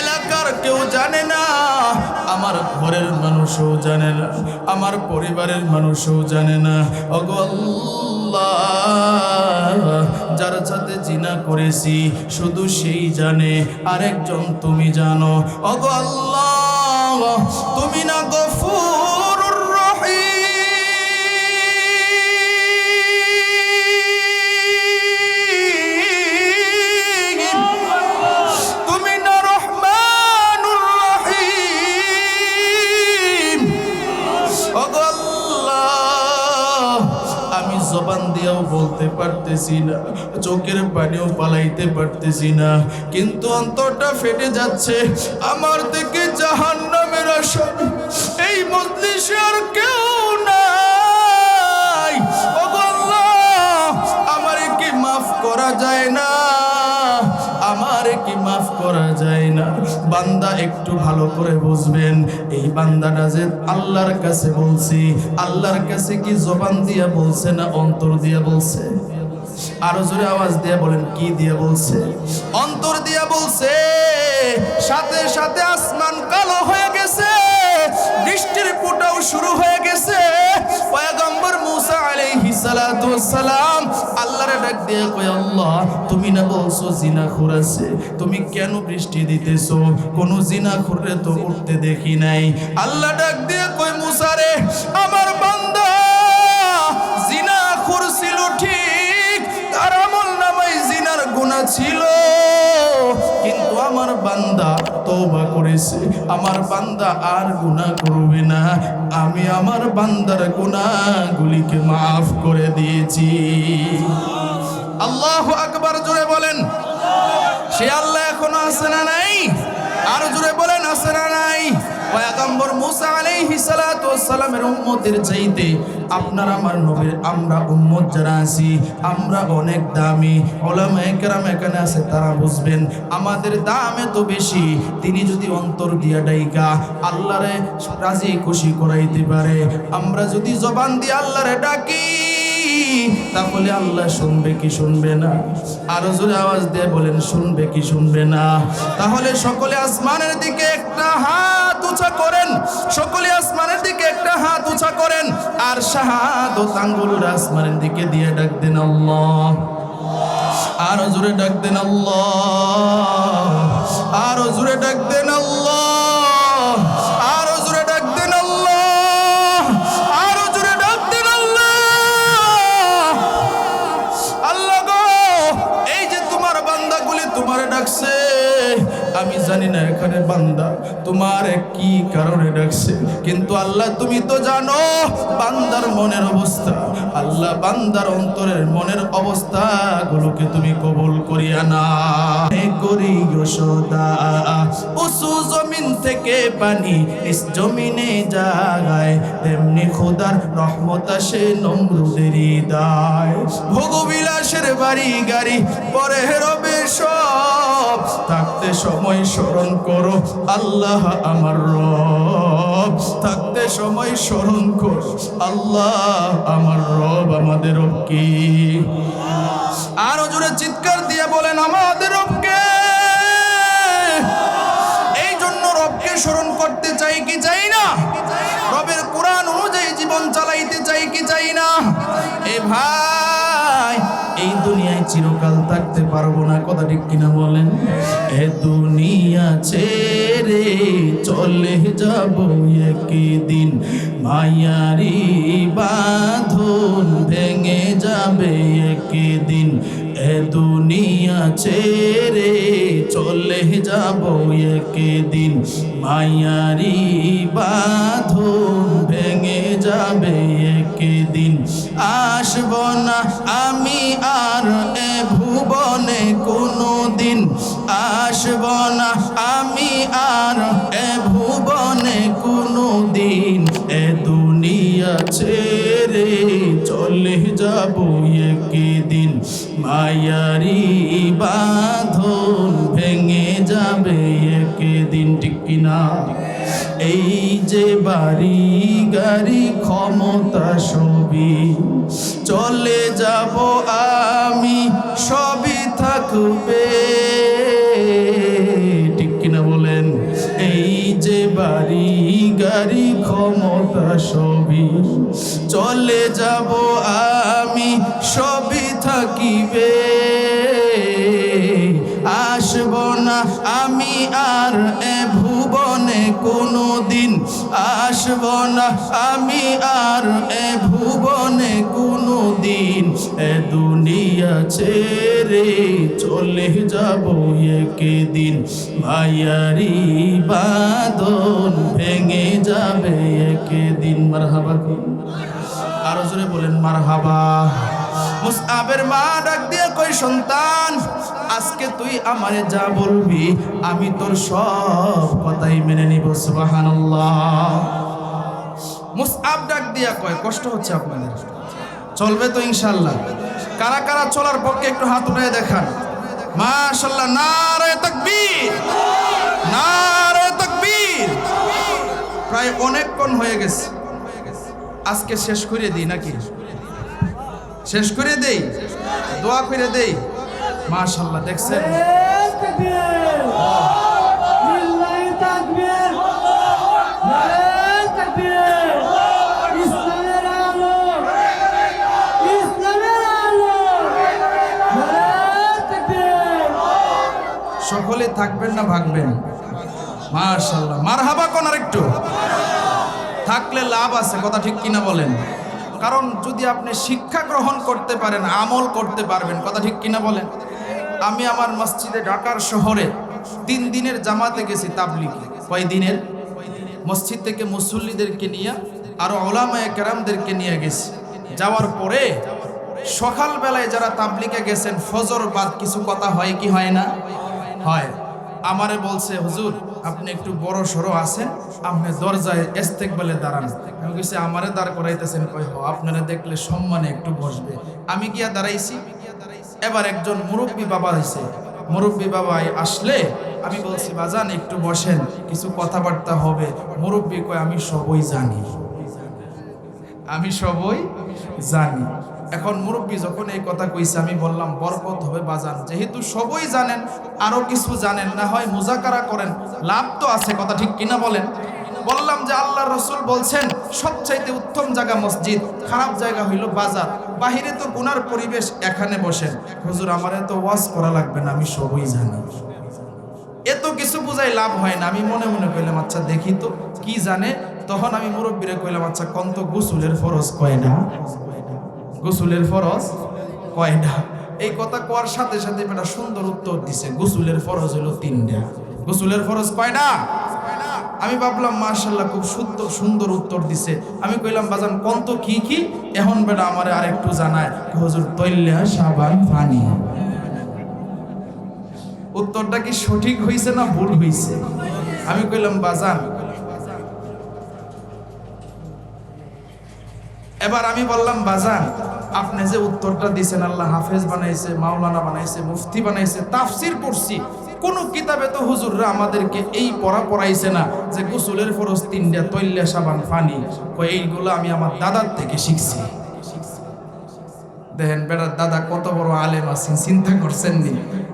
এলাকার কেউ জানে না, আমার ঘরের মানুষও জানে না, আমার পরিবারের মানুষও জানে না। ওগো আল্লাহ, যার সাথে জিনা করেছি শুধু সেই জানে, আরেকজন তুমি জানো। ওগো আল্লাহ, তুমি না গফুরুর রহিম, জবান দিয়েও বলতে পারতেছি না, চোখের পানিও পালাইতে পারতেছি না, কিন্তু অন্তরটা ফেটে যাচ্ছে। আমার থেকে জাহান্নামের আসামি এই মজলিসে আর কেউ নাই। ওগো আল্লাহ, আমারে কি মাফ করা যায় না? আমারে কি মাফ করা যায় না? বান্দা একটু ভালো করে বুঝবেন, এই বান্দাটা যে আল্লাহর কাছে বলছি, আল্লাহর কাছে কি জবান দিয়া বলছে না অন্তর দিয়া বলছে? আরো জোরে আওয়াজ দিয়া বলেন, কি দিয়া বলছে? অন্তর দিয়া বলছে। সাথে সাথে আসমান কালো হয়ে গেছে, বৃষ্টির ফোঁটাও শুরু হয়ে গেছে। পয়গম্বর মুসা আলাইহিস সালাতু ওয়াস সালাম আল্লাহরে ডাক দিয়ে কয়, আল্লাহ, তুমি না বলছো জিনাখোর আছে, তুমি কেন বৃষ্টি দিতেছো? কোনো জিনাখোরে তো উঠতে দেখি নাই। আল্লাহ ডাক দিয়ে কয়, মুসা রে, আমার বান্দা জিনাখোর ছিল ঠিক, তার আমলনামায় জিনার গুনাহ ছিল, কিন্তু আমার বান্দা তওবা করেছে, আমার বান্দা আর গুনাহ করবে না। আমি আমার বান্দার গুনাহগুলিকে মাফ করে দিয়েছি। আল্লাহু আকবার, জোরে বলেন। সে আল্লাহ এখনো আছে না নাই? আর জোরে বলেন, আছে না নাই? পয়গম্বর মুসা আলাইহিস সালাতু ওয়াস সালামের উম্মতের চাইতে আপনার আমার নবীর আমরা উম্মত যারা আছি, আমরা অনেক দামি। উলামায়ে কেরাম এখানে আছে, তারা বুঝবেন আমাদের দাম এত বেশি। তিনি যদি অন্তর দিয়া ডাইকা আল্লাহরে রাজি খুশি করাইতে পারে, আমরা যদি জবান দিয়ে আল্লাহরে ডাকি, তাহলে আল্লাহ শুনবে কি শুনবে না? আরো জোরে আওয়াজ দিয়ে বলেন, শুনবে কি শুনবে না? তাহলে সকলে আসমানের দিকে একটা হাত উঁচা করেন, সকলে আসমানের দিকে একটা হাত উঁচা করেন, আর শাহাদাত আঙ্গুল আসমানের দিকে দিয়ে ডাক দেন, আল্লাহ। আরো জোরে ডাক দেন, আল্লাহ। আরো জোরে ডাক দেন, আল্লাহ। আরো জোরে ডাক দেন, আল্লাহ। আরো জোরে ডাক দেন, আল্লাহ। আল্লাহ গো, এই যে তোমার বান্দাগুলি তোমারে ডাকছে, আমি জানি না এখানে বান্দা তোমার কি কারণে ডাকছে, কিন্তু আল্লাহ তুমি তো জানো বান্দার মনের অবস্থা। আল্লাহ বান্দার অন্তরের মনের অবস্থা গুলোকে তুমি কবুল করিয়া না করিও সদা। উঁচু জমিন থেকে পানি নিজ জমিনে জাগায়, তেমনি খোদার রহমত আসে নমরুদের হৃদয়। ভোগবিলাসের বাড়ি গাড়ি পরে রবে সব, থাকতে সময় স্মরণ করো আল্লাহ আমার রব, থাকতে সময় স্মরণ করো আল্লাহ আমার রব। আমাদের রব কি? আরো জোরে চিৎকার দিয়ে বলেন, আমাদের রব কে? এই জন্য রবকে স্মরণ করতে চাই কি চাই না? রবের কোরআন অনুযায়ী জীবন চালাইতে চাই কি চাই না? এ ভাই, এই দুনিয়ায় চিরকাল থাকতে পারবো না, কথা ঠিক কিনা বলেন? এ দুনিয়া ছেড়ে চলে যাব একদিন, মায়ারি বাঁধন ভেঙে যাবে একদিন। এ এ দুনিয়া ছেড়ে চলে যাব একদিন, মায়ারি বাঁধন ভেঙে যাবে একদিন। আসব না আমি আর এ ভুবনে কোনো দিন, আসব না আমি আর এ ভুবনে কোনো দিন। এ দুনিয়া ছেড়ে চলে যাব একদিন, মায়ারি বাঁধন ভেঙে যাবে একদিন। ঠিক কিনা? এই যে বাড়ি গাড়ি ক্ষমতা সবই চলে যাব আমি, সবই থাকবে। ঠিক কিনা বলেন? এই যে বাড়ি গাড়ি ক্ষমতা সবই চলে যাব আমি, সবই থাকিবে। আসব না আমি আর এ ভুবনে কোনো দিন, আসব না আমি আর এ ভুবনে কোনো দিন। এ দুনিয়া ছেড়ে চলে যাব একদিন, মায়ারি বাঁধন ভেঙে যাবে একদিন। মারহাবা। আরো জোরে বলেন মারহাবা। মুসআবের মা ডাক দিয়ে কই, সন্তান আজকে তুই আমারে যা বলবি আমি তোর সব কথাই মেনে নিব। সুবহানাল্লাহ। মুসআব ডাক দিয়া কয়, কষ্ট হচ্ছে আপনাদের, চলবে তো ইনশাআল্লাহ? কারা কারা চলার পক্ষে একটু হাত উঠায় দেখান। মাশাআল্লাহ। নারে তাকবীর, নারে তাকবীর। প্রায় অনেকক্ষণ হয়ে গেছে, আজকে শেষ করে দিই নাকি? শেষ করে দেই, দোয়া করে দেই। মাশাআল্লাহ। দেখছেন সকলে থাকবেন না ভাগবেন? মাশাআল্লাহ। মারহাবা কোন আরেকটু থাকলে লাভ আছে, কথা ঠিক কিনা বলেন? কারণ যদি আপনি শিক্ষা গ্রহণ করতে পারেন, আমল করতে পারবেন, কথা ঠিক কিনা বলেন? আমি আমার মসজিদে ঢাকার শহরে 3 দিনের জামাতে গেছি তাবলিগে। কয় দিনের? মসজিদ থেকে মুসল্লিদেরকে নিয়ে আরো উলামায়ে কেরামদেরকে নিয়ে গেছি। যাওয়ার পরে সকালবেলায় যারা তাবলিগে গেছেন ফজর বাদ কিছু কথা হয় কি হয় না? হয়। আমারে বলছে, হুজুর আপনি একটু বড় সড়ো আছেন, আপনি দরজায় ইস্তেকবালে দাঁড়ান। আমি কইছি আমারে দাঁড় করাইতেছেন? কই হ, আপনারা দেখলে সম্মানে একটু বসবে। আমি গিয়া দাঁড়াইছি। এবার একজন মুরব্বী বাবা হইছে, মুরব্বী বাবা আসলে আমি বলছি, বাজান একটু বসেন, কিছু কথাবার্তা হবে। মুরব্বী কয়, আমি সবই জানি, আমি সবই জানি। এখন মুরব্বী যখন এই কথা কইছে আমি বললাম, বরকত হবে বাজান, যেহেতু সবই জানেন আরো কিছু জানেন, না হয় মুজাকারা করেন, লাভ তো আছে, কথা ঠিক কিনা বলেন? বললাম যে আল্লাহর রাসূল বলছেন সবচাইতে উত্তম জায়গা মসজিদ, খারাপ জায়গা হইল বাজার, বাহিরে তো গুনার পরিবেশ, এখানে বসেন। হুজুর আমারে তো ওয়াজ করা লাগবে না, আমি সবই জানি। এত কিছু বুঝাই লাভ হয় না। আমি মনে মনে কইলাম আচ্ছা দেখি তো কি জানে। তখন আমি মুরব্বীরে কইলাম, আচ্ছা কন্ত গোসলের ফরজ কয়টা? গোসলের ফরজ কয়টা? এই কথা কোয়ার সাথে সাথে একটা সুন্দর উত্তর দিছে, গোসলের ফরজ হলো 3টা। গোসলের ফরজ কয়টা? আমি ভাবলাম মাশাআল্লাহ খুব সুন্দর উত্তর দিছে। আমি কইলাম, বাজান কন্ত কি কি? এখন বেটা আমারে আরেকটু জানায়। হুজুর তৈলা সাবান পানি। উত্তরটা কি সঠিক হইছে না ভুল হইছে? আমি কইলাম, বাজান এবার আমি বললাম, বাজান আপনি যে উত্তরটা দিছেন, আল্লাহ হাফেজ বানাইছে, মাওলানা বানাইছে, মুফতি বানাইছে, তাফসির পড়ছি, কোন কিতাবে তো হুজুররা আমাদেরকে এই পড়াইছে না যে গোসলের ফরজ 3টা, তৈলা সাবান পানি। কই এইগুলো আমি আমার দাদার থেকে শিখছি। দেখেন বেটার দাদা কত বড় আলেম আছেন, চিন্তা করছেন নি?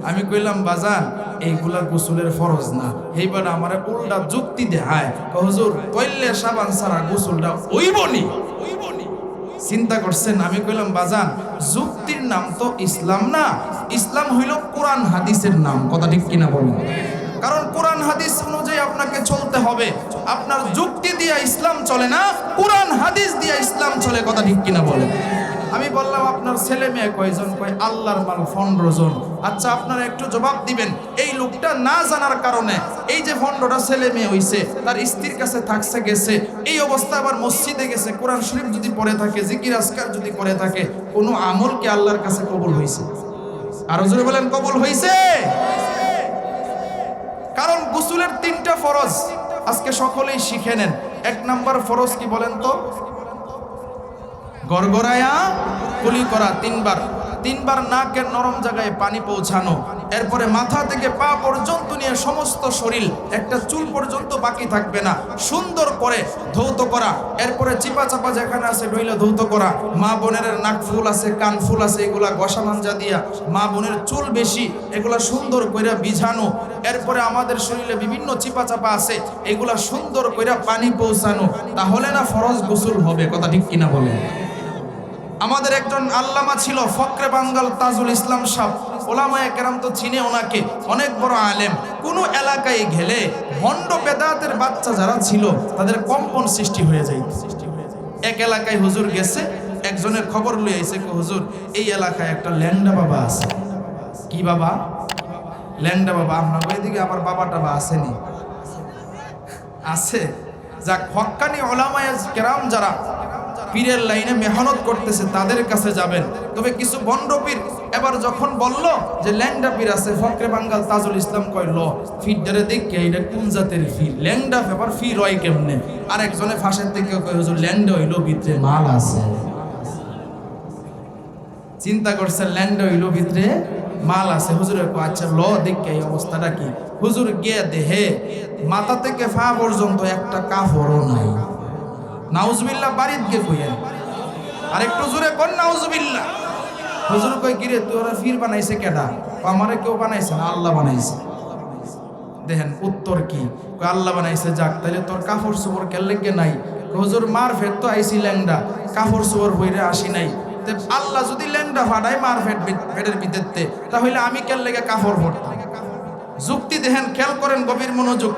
আমি কইলাম, বাজান এইগুলা গোসলের ফরজ না। এইবার আমার উল্টা যুক্তি দেখায়, হুজুর তৈলা সাবান ছাড়া গোসলটা হইবনি। চিন্তা করছেন? আমি কইলাম, বাজান যুক্তির নাম তো ইসলাম না, ইসলাম হইল কোরআন হাদিসের নাম, কথা ঠিক কিনা বলুন? কারণ কোরআন হাদিস অনুযায়ী আপনাকে চলতে হবে। আপনার যুক্তি দিয়া ইসলাম চলে না, কোরআন হাদিস দিয়া ইসলাম চলে, কথা ঠিক কিনা বলেন? আমি বললাম আপনার ছেলে মেয়ে কয়জন? কয় আল্লাহর মাল 15 জন। আচ্ছা আপনারা একটু জবাব দিবেন, এই লোকটা না জানার কারণে এই যে 15টা ছেলে মেয়ে হইছে, তার স্ত্রীর কাছে থাকছে গেছে, এই অবস্থা আবার মসজিদে গেছে, কোরআন শরীফ যদি পড়ে থাকে, জিকির আজকার যদি করে থাকে, কোনো আমল কি আল্লাহর কাছে কবুল হইছে? আরো জোরে বলেন, কবুল হইছে? কারণ গোসলের 3টা ফরজ আজকে সকলেই শিখে নেন। 1 নাম্বার ফরজ কি বলেন তো? গড়গড়ায়া কুলি করা 3বার নাকের নরম জায়গায় পানি পৌঁছানো, এরপরে মাথা থেকে পা পর্যন্ত নিয়ে সমস্ত শরীর, একটা চুল পর্যন্ত বাকি থাকবে না, সুন্দর করে ধৌত করা, এরপরে চিপা চাপা যেখানে আছে ডইলা ধৌত করা, মা বোনের নাক ফুল আছে, কান ফুল আছে, এগুলা গসা মাঞ্জা দিয়া, মা বোনের চুল বেশি, এগুলা সুন্দর কইরা বিছানো, এরপরে আমাদের শরীরে বিভিন্ন চিপা চাপা আছে, এগুলা সুন্দর কইরা পানি পৌঁছানো, তাহলে না ফরজ গোসল হবে। কথা ঠিক কিনা বলেন? আমাদের একজন আল্লামা ছিল, ফকরে বাঙ্গাল তাজুল ইসলাম সাহেব, ওলামায়ে কেরাম তো চিনে ওনাকে, অনেক বড় আলেম। কোনো এলাকায় গেলে ভণ্ড বেদাতের বাচ্চা যারা ছিল তাদের কম্পন সৃষ্টি হয়ে যায়। এক এলাকায় হুজুর গেছে, একজনের খবর লয়ে আইছে, হুজুর এই এলাকায় একটা ল্যাংডা বাবা আছে। কি বাবা? ল্যাংডা বাবা। আপনার ওইদিকে আবার বাবাটা বা আসেনি? আছে। যাক, হক্কানি ওলামায়ে কেরাম যারা পীরের লাইনে মেহনত করতেছে তাদের কাছে যাবেন। তবে কিছু বন্ড পীর এবার যখন বলল যে ল্যাংডা পীর আছে, ফকরে বাঙ্গাল তাজুল ইসলাম কয় ল ফিরটারে দেখে এটা কোন জাতের ফির, ল্যাংডা ব্যাপার ফির হয় কেমনে? আর একজনে ফাঁসের থেকে কয় হুজুর ল্যাংডা হইল ভিতরে মাল আছে। চিন্তা করছে ল্যাংডা হইল ভিতরে মাল আছে। হুজুরে কয় আচ্ছা ল দেখে এই অবস্থাটা কি? হুজুর গিয়ে দেহে মাথা থেকে পা পর্যন্ত একটা কাপড়ও নাই। নাউজুবিল্লাহ বাড়িতে গিয়ে কইয়েন, আর একটু জোরে কোন নাউজুবিল্লাহ। হুজুর কই গিরে তুই ওরা ফির বানাইছে কেডা? আমারে কেউ বানাইছে না, আল্লাহ বানাইছে। দেখেন উত্তর কি? কই আল্লাহ বানাইছে। যাক, তাহলে তোর কাপড় চোপড় কেল্লেগে নাই? হুজুর মার ফেট তো আইছি ল্যাংডা, কাপড় চোপড় বইরে আসি নাই। আল্লাহ যদি ল্যাংডা ফাটায় মার ফেটের ভিতরতে, তাহলে আমি কেল্লেগে কাপড় পরতাম? যুক্তি দেখেন, খেয়াল করেন, গভীর মনোযোগ।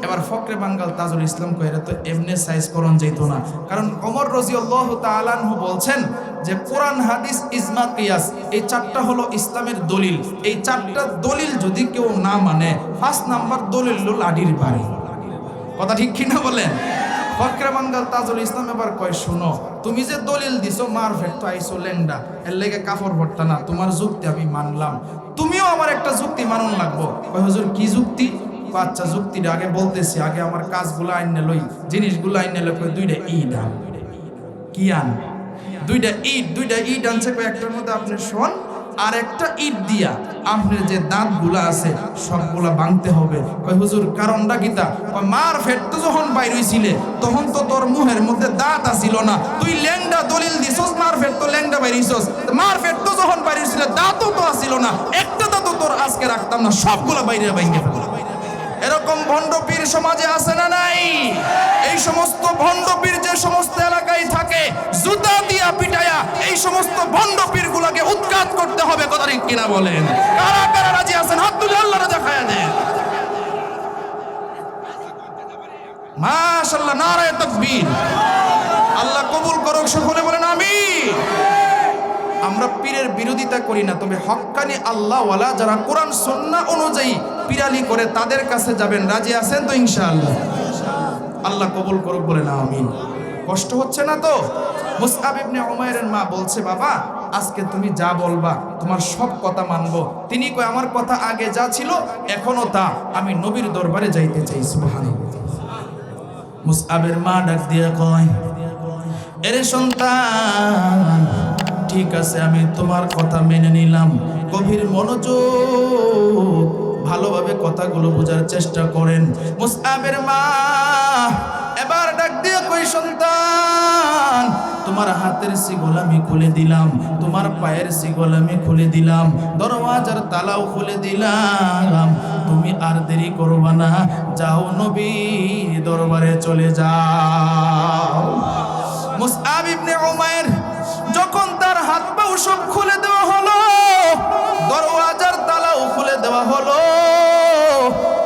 এবার ফকরে বাঙ্গাল তাজুল ইসলাম কইরা তো এমনি সাইজ করন যেত না, কারণ ওমর রাদিয়াল্লাহু তাআলা আনহু বলছেন যে কোরআন হাদিস ইজমা কিয়াস এই 4টা হলো ইসলামের দলিল। এই 4টা দলিল যদি কেউ না মানে, 1 নাম্বার দলিল হলো লাঠির বাড়ি। কথা ঠিক কিনা বলেন? ফকরে বাঙ্গাল তাজুল ইসলাম এবার কয় শোনো, তুমি যে দলিল দিছো মার ফেট তো আইছো ল্যাংডা, এর লেগে কাপড় পরতা না, তোমার যুক্তি আমি মানলাম, তুমিও আমার একটা যুক্তি মানন লাগবো। কয় হুজুর কি যুক্তি? আচ্ছা যুক্তিটা আগে বলতেছি, আগে আমার কাজগুলো আইনে লই, জিনিসগুলো আইনে লই। 2টা ইট আন। কি আন? 2টা ইট আনছে। একটার মধ্যে আপনি শোন, আর একটা ইট দিয়া আপনার যে দাঁতগুলা আছে সবগুলা ভাঙতে হবে। কয় হুজুর কারণটা কি? তা মার ফেট তো যখন বাইর হইছিলে তখন তো তোর মুহের মধ্যে দাঁত আসিল না, তুই ল্যাংডা দলিল দিছস, মার ফেট তো ল্যাংডা বাইর হইছস, মার ফেট তো যখন বাইর হইছিলে দাঁতও তো আসিল না, একটা দাঁত তোর আজকে রাখতাম না, সবগুলা বাইরে বাইরে ফেলা। এরকম ভণ্ড পীর সমাজে আছে না নাই? এই সমস্ত ভণ্ড পীর যে সমস্ত এলাকায় থাকে, জুতা দিয়া পিটায়া এই সমস্ত ভণ্ড পীর গুলাকে উৎখাত করতে হবে। কথা ঠিক কিনা বলেন? কারা কারা রাজি আছেন? হাত তুলে আল্লাহর দেখায়া দেন। মাশাআল্লাহ, নারায়ে তাকবীর। আল্লাহ কবুল করুক, সকলে বলেন আমিন। আমরা পীরের বিরোধিতা করি না, তবে হক্কানি আল্লাহওয়ালা যারা কোরআন সুন্নাহ অনুযায়ী পিরালি করে তাদের কাছে যাবেন। রাজি আছেন তো ইনশাআল্লাহ? আল্লাহ কবুল করুক, বলেন আমিন। কষ্ট হচ্ছে না তো? মুসআব ইবনে উমাইরের মা বলছে, বাবা আজকে তুমি যা বলবা তোমার সব কথা মানবো। তিনি কয় আমার কথা আগে যা ছিল এখনো তা, আমি নবীর দরবারে যাইতে চাই। সুবহানাল্লাহ। মুসআবের মা ডাক দিয়ে কয়, এরে সন্তান, ঠিক আছে আমি তোমার কথা মেনে নিলাম, গভীর মনোযোগ ভালোভাবে কথাগুলো বোঝার চেষ্টা করেন। মুসআবের মা এবার ডাক দিয়ে কই, সন্তান তোমার হাতের শিকল আমি খুলে দিলাম, তোমার পায়ের শিকল আমি খুলে দিলাম, দরওয়াজার তালাও খুলে দিলাম, তুমি আর দেরি করবা না, যাও নবীর দরবারে চলে যাও। মুসআব ইবনে উমাইর যখন তার হাত পা সব খুলে দেওয়া হলো, দরওয়াজার তালাও খুলে দেওয়া হলো,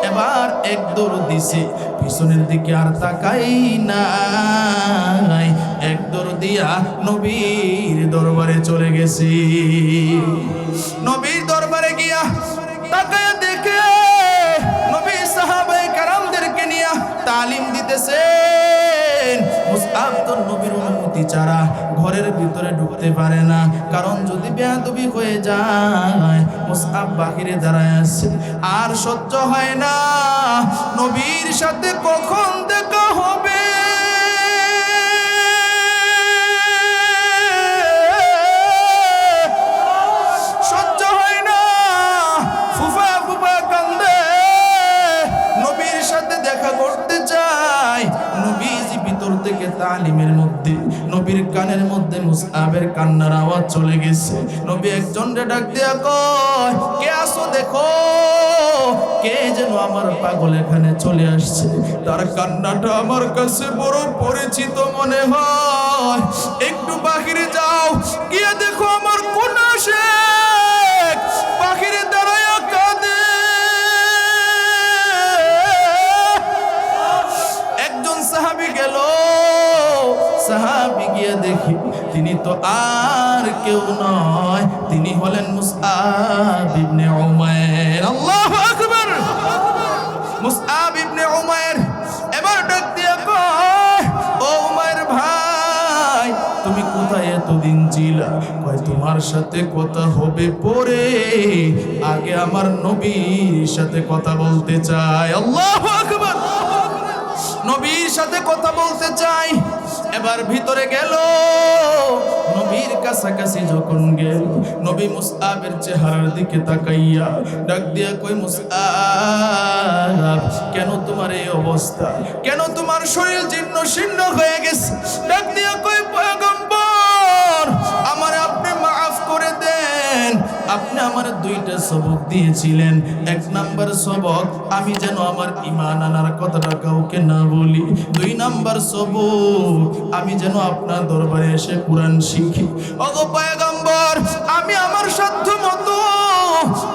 এবার এক দৌড় দিছে, পিছনের দিকে আর তাকাই নাই, এক দৌড় দিয়া নবীর দরবারে চলে গেছি। নবীর দরবারে গিয়া তাকায় দেখে নবী সাহাবায়ে কেরামদেরকে নিয়ে তালিম দিতেছেন। মুসআব তো নবীর অনুমতি ছাড়া ঘরের ভিতরে ঢুকতে পারে না, কারণ যদি বেয়াদবি হয়ে যায়। মুসআব বাহিরে দাঁড়ায় আছে, আর সহ্য হয় না নবীর সাথে কখন দেখা হবে। সহ্য হয় না, ফুফা ফুফা কান্দে, নবীর সাথে দেখা করতে চায়। নবীজি ভিতর থেকে তালিমের মধ্যে নবীর কানের মধ্যে মুসআবের কান্নার আওয়াজ চলে গেছে। নবী একজনকে ডাক দিয়া কয়, কে আসো দেখো, কে যেন আমার পাগল এখানে চলে আসছে। তার কান্নাটা আমার কাছে বড় পরিচিত মনে হয়। একটু বাহিরে যাও, গিয়ে দেখো আমার কোন শেখ বাহিরে দাঁড়ায়া কাঁদে। একজন সাহাবী গেল, সাহাবী গিয়ে দেখি তিনি তো আর কেউ নয়, তিনি হলেন মুসআব ইবনে উমাইর। আল্লাহু আকবার। মুসআব ইবনে উমাইর এবার ডাক দিয়া কয়, ও উমাইর ভাই, তুমি কোথায় এতদিন ছিলা? কয়, তোমার সাথে কথা হবে পরে, আগে আমার নবীর সাথে কথা বলতে চাই। আল্লাহু আকবার। নবীর সাথে কথা বলতে চাই। এবার ভিতরে গেল, নবীর কাছাকাছি যখন গেল, নবী মুসআবের চেহারার দিকে তাকাইয়া ডাক দিয়া কই, মুসআব, কেন তোমার এই অবস্থা? কেন তোমার শরীর জীর্ণ শীর্ণ হয়ে গেছে? ডাক দিয়া কই, পয়গম্বর, আমার আপনি মাফ করে দেন। আপনি আমার দুইটা সবক দিয়েছিলেন। এক নাম্বার সবক, আমি যেন আমার ঈমান আনার কথাটা কাউকে না বলি। দুই নাম্বার সবক, আমি যেন আপনার দরবারে এসে কোরআন শিখি। ওগো পয়গম্বর, আমি আমার সাধ্য মতো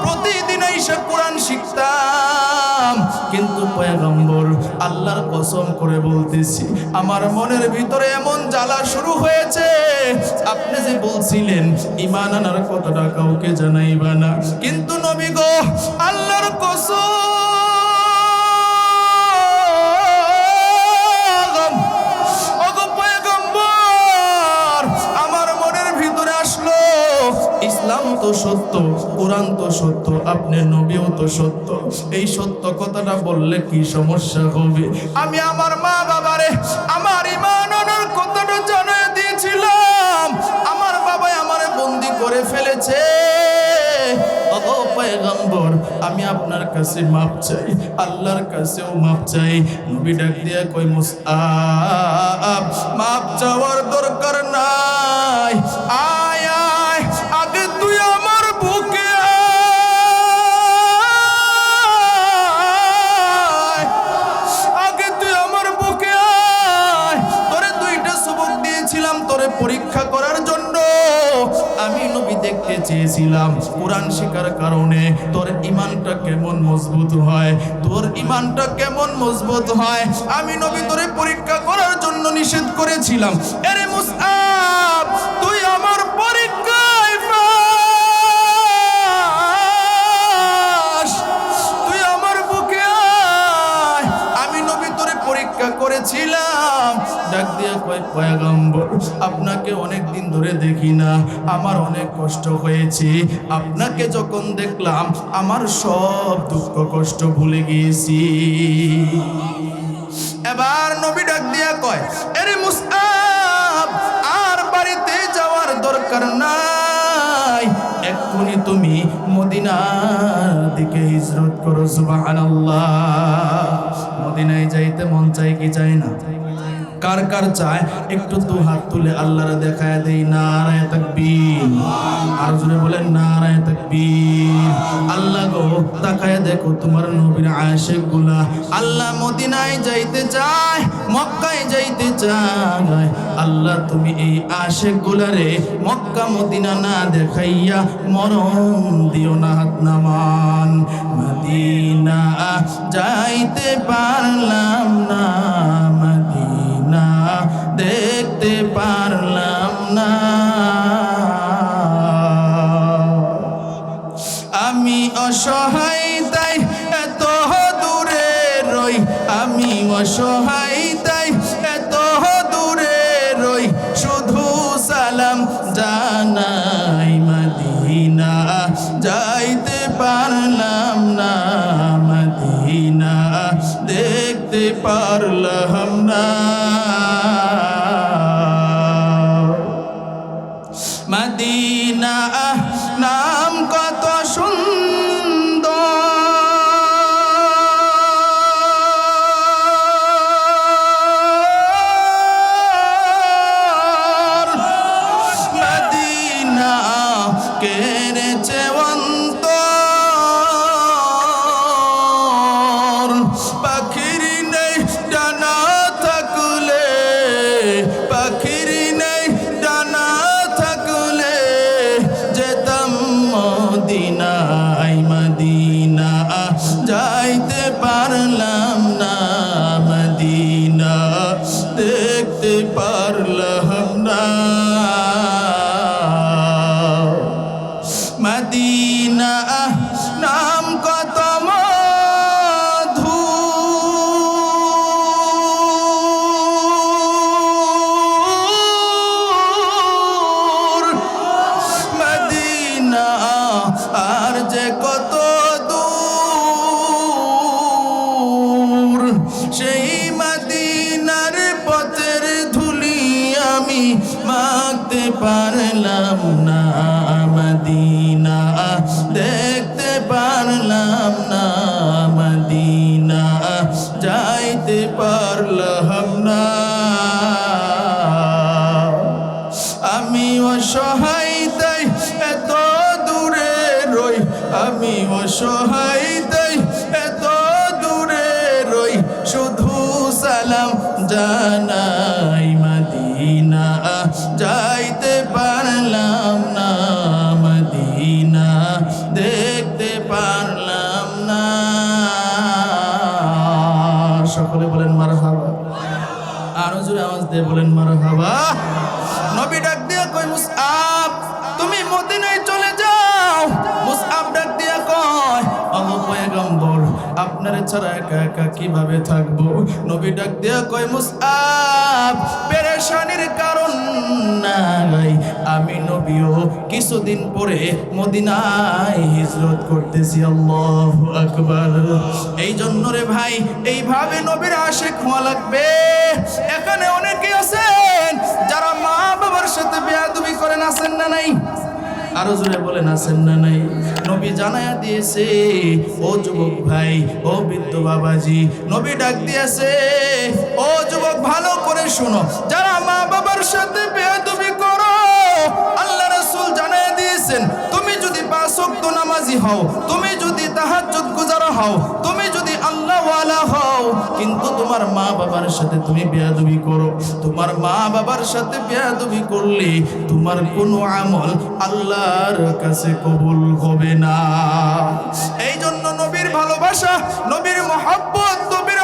প্রতিদিন এসে কোরআন শিখতাম, কিন্তু পয়গম্বর, আল্লাহর কসম করে বলতেছি, আমার মনের ভিতরে এমন জ্বালা শুরু হয়েছে। আপনি যে বলছিলেন ঈমান আনার কথাটা কাউকে জানাইবা না, কিন্তু নবী গো, আল্লাহর কসম, ওগো পয়গম্বর, আমার মনের ভিতরে আসলো, ইসলাম তো সত্য, কোরআন তো সত্য, আপনি নবীও তো সত্য। এই সত্য কথাটা বললে কি সমস্যা হবে? আমি আমার মা বাবারে আমার ঈমান আনার কথাটা জানিয়ে দিয়েছিলাম, আমার বাবা আমারে বন্দি করে ফেলেছে। ওগো পয়গম্বর, আমি আপনার কাছে মাপ চাই, আল্লাহর কাছেও মাপ চাই। নবী ডাক দিয়া কই, মুসআব, মাপ চাওয়ার দরকার নাই, আয় আয়, আগে তুই আমার বুকে আয়, আগে তুই আমার বুকে আয়। তোরে দুইটা সবক দিয়েছিলাম তোরে পরীক্ষা করার জন্য। আমি নবী দেখতে চেয়েছিলাম কোরআন শেখার কারণে তোর ঈমানটা কেমন মজবুত হয়, তোর ঈমানটা কেমন মজবুত হয়। আমি নবী তোরে পরীক্ষা করার জন্য নিষেধ করেছিলাম। আরে মুসআব, তুই আমার পরীক্ষায় পাস, তুই আমার বুকে আয়, আমি নবী তোরে পরীক্ষা করেছিলাম। ডাক দিয়া কয়, পয়গম্বর, আপনাকে অনেক দিন ধরে দেখি না, আমার অনেক কষ্ট হয়েছে। আপনাকে যখন দেখলাম আমার সব দুঃখ কষ্ট ভুলে গিয়েছি। এবার নবী ডাক দিয়া কয়, আরে মুসআব, আর বাড়িতে যাওয়ার দরকার নাই, এক্ষুনি তুমি মদিনার দিকে হিজরত করো। সুবহানাল্লাহ। মদিনায় যাইতে মন চাই কি চাই না? কার কার চায় একটু দু হাত তুলে আল্লাহর দেখায় দেই। নারায়ে তাকবীর। আর জোরে বলেন নারায়ে তাকবীর। আল্লাহ গো, তাকায় দেখো তোমার নবীর আশিক গুলা, আল্লাহ মদিনায় যাইতে চায়, মক্কায় যাইতে চায়। আল্লাহ তুমি এই আশিক গুলারে মক্কা মদিনা না দেখাইয়া মরণ দিও না। হাত নামান। মদিনা যাইতে পারলাম না, মদিনা দেখতে পা না। মদিনা নাম কত সুন্দর, মদিনা কেড়েছে অন্তর। পাখির নেই ডানা থাকলে, পাখির নেই ডানা থাকলে যেতাম মদিনায়, মদিনা যাইতে পারলাম না, মদিনা দেখতে পারলাম না। মদিনা নাম কত মধুর, মদিনা আর যে কত দূর। সেই মদিনার পথের ধুলি আমি মাখতে পারলাম না, মদিনা দেখতে পারলাম না, মদিনা যাইতে পারলাম না। আমি অসহায় তাই এত দূরে রই, আমি অসহায় তাই এত দূরে রই, শুধু সালাম জানাই, মদিনা যাইতে পারলাম না, মদিনা দেখতে পারলাম না। সকলে বলেন মারহাবা, আরো জোরে আওয়াজ দিয়ে বলেন মারহাবা। নবী ডাক দিয়া কই, মুসআব তুমি মদিনায় চলে যাও। মুসআব ডাক দিয়া কয়, ওগো পয়গম্বর আপনার ছাড়া একা একা কিভাবে থাকবো? নবী ডাক দিয়া কয়, মুসআব পেরেশানির কারণ নাই, আমি নবীও কিছুদিন পরে মদিনায় হিজরত করতেছি। আল্লাহু আকবার। এই জন্য রে ভাই এইভাবে নবীর আশিক হওয়া লাগবে। এখানে অনেকে আছেন যারা মা বাবার সাথে বেয়াদবি করেন, আছেন না নাই? আরো জোরে বলেন আছেন না নাই? নবী জানায়া দিয়েছে, ও যুবক ভাই, ও বৃদ্ধ বাবাজি, নবী ডাক দিয়েছে, ও যুবক ভালো করে শুনো, যারা মা বাবার সাথে বেয়াদবি করো, আল্লাহ রাসূল জানায়া দিয়েছেন, তুমি যদি 5 ওয়াক্ত নামাজি হও, তুমি যদি তাহাজ্জুদ গুজার হও, তুমি যদি আল্লাহ ওয়ালা হও, কিন্তু তোমার মা বাবার সাথে তুমি বেয়াদবি করো, তোমার মা বাবার সাথে বেয়াদবি করলে তোমার কোনো আমল আল্লাহর কাছে কবুল হবে না। এই জন্য নবীর ভালোবাসা, নবীর মহব্বত, নবীর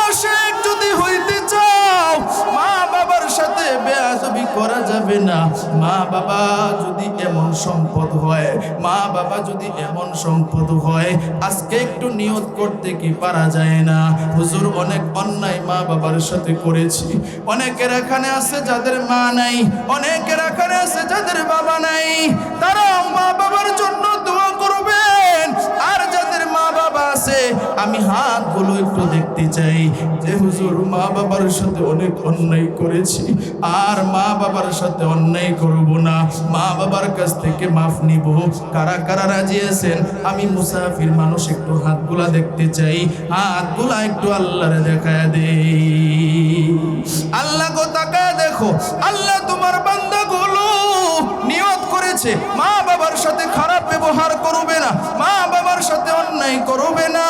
আশিক যদি হইতে চাও, মা বাবার সাথে বেয়াদবি করা যাবে না। মা বাবা যদি এমন সম্পদ হয়, মা বাবা যদি এমন সম্পদ হয়, আজকে একটু নিয়ত করতে কি পারা যায় না? হুজুর অনেক অন্যায় মা বাবার সাথে করেছি। অনেকের এখানে আছে যাদের মা নাই, অনেকের এখানে আছে যাদের বাবা নাই, তারা মা বাবার জন্য দোয়া করবেন। আর যাদের মা বাবা আছে, আমি হাতগুলো একটু দেখতে চাই যে হুজুর মা বাবার সাথে অনেক অন্যায় করেছি, আর মা বাবার সাথে অন্যায় করব না, মা বাবার কাছ থেকে মাফ নিব। কারা কারা রাজি আছেন? আমি মুসাফির মানুষ, একটু হাতগুলা দেখতে চাই, হাতগুলা একটু আল্লাহরে দেখায় দেই। আল্লাহ গো তাকায় দেখো, আল্লাহ তোমার বান্দাগুলো নিয়ত করেছে মা বাবার সাথে খারাপ ব্যবহার করবে না, মা বাবার সাথে অন্যায় করবে না।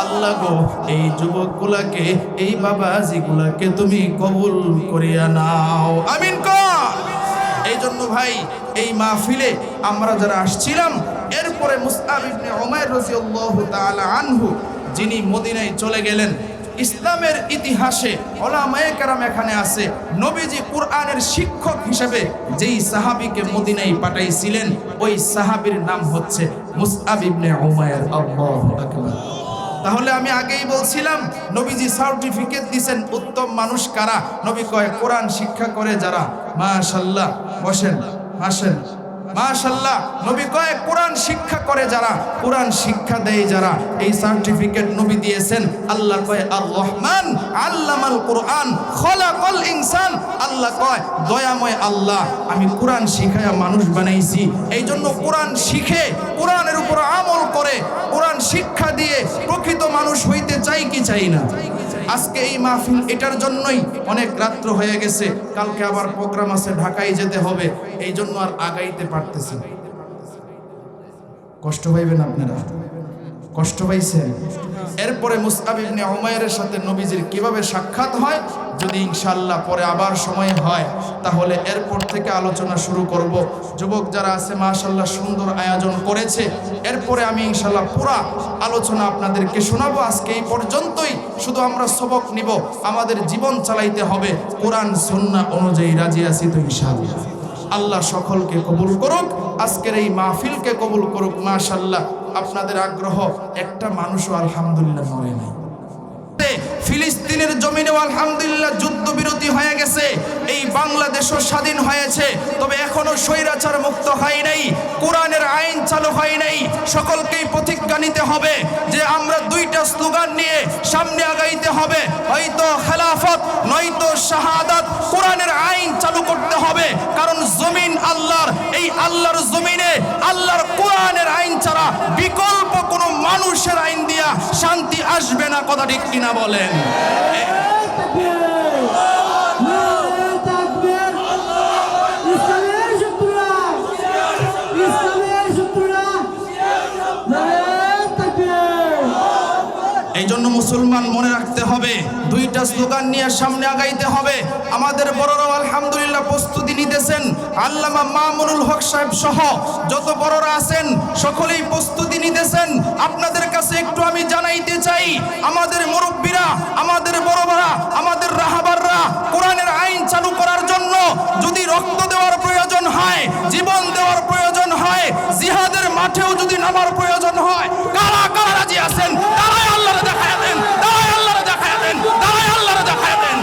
আল্লাহ গো এই যুবকগুলাকে, এই বাবাজিগুলাকে তুমি কবুল করিয়া নাও, আমিন কর। এই জন্য ভাই এই মাহফিলে আমরা যারা আসছিলাম, এরপরে মুসআব ইবনে উমাইর রাদিয়াল্লাহু তাআলা আনহু যিনি মদিনায় চলে গেলেন, ইসলামের ইতিহাসে উলামায়ে কেরাম এখানে আছে, নবীজি কুরআনের শিক্ষক হিসেবে যেই সাহাবীকে মদিনায় পাঠাইছিলেন, ওই সাহাবীর নাম হচ্ছে মুসআব ইবনে উমাইর। আল্লাহু আকবার। তাহলে আমি আগেই বলছিলাম, নবীজি সার্টিফিকেট দিয়েছেন উত্তম মানুষ কারা? নবী কয় কোরআন শিক্ষা করে যারা। মাশাআল্লাহ, বসেন, আসেন, মাশাআল্লাহ। নবী কয় কোরআন শিক্ষা করে যারা, কোরআন শিক্ষা দেয় যারা, এই সার্টিফিকেট নবী দিয়েছেন। আল্লাহ কয় আর রহমান আল্লামাল কোরআন খলাকাল ইনসান। আল্লাহ কয় দয়াময় আল্লাহ, আমি কোরআন শিখায়া মানুষ বানাইছি। এই জন্য কোরআন শিখে কোরআনের উপর আমল করে কোরআন শিক্ষা দিয়ে প্রকৃত মানুষ হইতে চাই কি চাই না? আজকে এই মাহফিল এটার জন্যই অনেক রাত্র হয়ে গেছে, কালকে আবার প্রোগ্রাম আছে, ঢাকায় যেতে হবে, এই জন্য আর আগাইতে পারতেছি না। কষ্ট পাইবেন আপনারা, কষ্ট পাইছেন? এরপরে মুসআব ইবনে উমাইরের সাথে নবীজির কিভাবে সাক্ষাৎ হয়, যদি ইনশাআল্লাহ পরে আবার সময় হয় তাহলে এরপর থেকে আলোচনা শুরু করব। যুবক যারা আছে মাশাআল্লাহ সুন্দর আয়োজন করেছে, এরপরে আমি ইনশাআল্লাহ পুরা আলোচনা আপনাদেরকে শোনাবো। আজকে এই পর্যন্তই, শুধু আমরা সবক নিব, আমাদের জীবন চালাইতে হবে কোরআন সুন্নাহ অনুযায়ী। রাজি আছি তো ইনশাআল্লাহ? আল্লাহ সকলকে কবুল করুক, আজকের এই মাহফিলকে কবুল করুক। মাশাআল্লাহ আপনাদের আগ্রহ, একটা মানুষও আলহামদুলিল্লাহ মরে নাই। ফিলিস্তিনের জমিনেও আলহামদুলিল্লাহ যুদ্ধবিরতি হয়ে গেছে, এই বাংলাদেশও স্বাধীন হয়েছে, তবে এখনো স্বৈরাচার মুক্ত হয় নাই, কোরআনের আইন চালু হয় নাই। সকলকেই প্রতিজ্ঞা নিতে হবে যে আমরা দুইটা স্লোগান নিয়ে সামনে আগাইতে হবে, হয়তো খেলাফত নয়তো শাহাদাত। কোরআনের আইন চালু করতে হবে, কারণ জমিন আল্লাহর, এই আল্লাহর জমিনে আল্লাহর কোরআনের আইন ছাড়া বিকল্প কোনো মানুষের আইন দিয়া শান্তি আসবে না। কথা ঠিক কিনা বলেন? এই জন্য মুসলমান মনে রাখতে হবে, দুইটা স্লোগান নিয়ে সামনে আগাইতে হবে। আমাদের বড়রাও আলহামদুলিল্লাহ প্রস্তুতি নিতেছেন, আল্লামা মামুনুল হক সাহেব সহ যত বড়রা আছেন সকলেই প্রস্তুতি নিতেছেন। আপনাদের কাছে একটু আমি জানাইতে চাই, আমাদের মুরব্বীরা, আমাদের বড়রা, আমাদের রাহাবাররা কোরআনের আইন চালু করার জন্য যদি রক্ত দেওয়ার প্রয়োজন হয়, জীবন দেওয়ার প্রয়োজন হয়, জিহাদের মাঠেও যদি নামার প্রয়োজন হয়, কারা কারা রাজি আছেন? তারাই আল্লাহরে দেখায় দেন, তারাই আল্লাহরে দেখায় দেন, তারাই আল্লাহরে দেখায় দেন।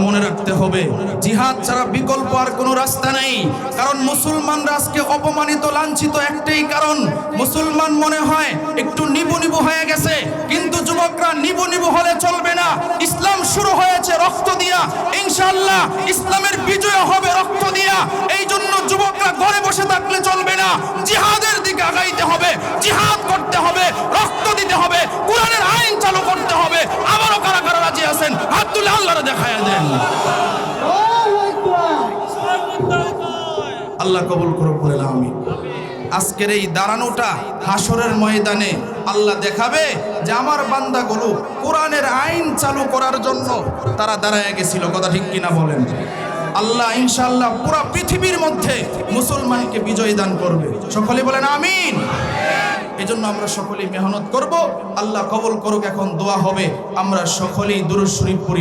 মনে রাখতে হবে, জিহাদ ছাড়া বিকল্প আর কোনো রাস্তা নেই। কারণ মুসলমানরা আজকে অপমানিত, লাঞ্ছিত একটাই কারণ, মুসলমান মনে হয় একটু নিবু নিবু হয়ে গেছে। কিন্তু যুবকরা, নিবু নিবু হলে চলবে না। ইসলাম শুরু হয়েছে রক্ত দিয়া, ইনশাআল্লাহ ইসলামের বিজয় হবে রক্ত দিয়া। এই জন্য যুবকরা ঘরে বসে থাকলে চলবে না, জিহাদের দিকে আগাইতে হবে, জিহাদ করতে হবে, রক্ত দিতে হবে, কোরআনের আইন চালু করতে হবে। আবারও কারা কারা রাজি আছেন? হাত তুলে আল্লাহরে দেখায়া দেন। আল্লাহ কবুল করুক, বলেন আমিন। আজকের এই দাঁড়ানোটা হাসরের ময়দানে আল্লাহ দেখাবে যে আমার বান্দাগুলো কোরআনের আইন চালু করার জন্য তারা দাঁড়ায় গেছিল। কথা ঠিক কিনা বলেন? আল্লাহ ইনশাআল্লাহ পুরা পৃথিবীর মধ্যে মুসলমানকে বিজয় দান করবে। সকলে বলেন আমিন। এই জন্য আমরা সকলেই মেহনত করব। আল্লাহ কবুল করুক। এখন দোয়া হবে, আমরা সকলেই দুরূদ শরীফ পড়ি।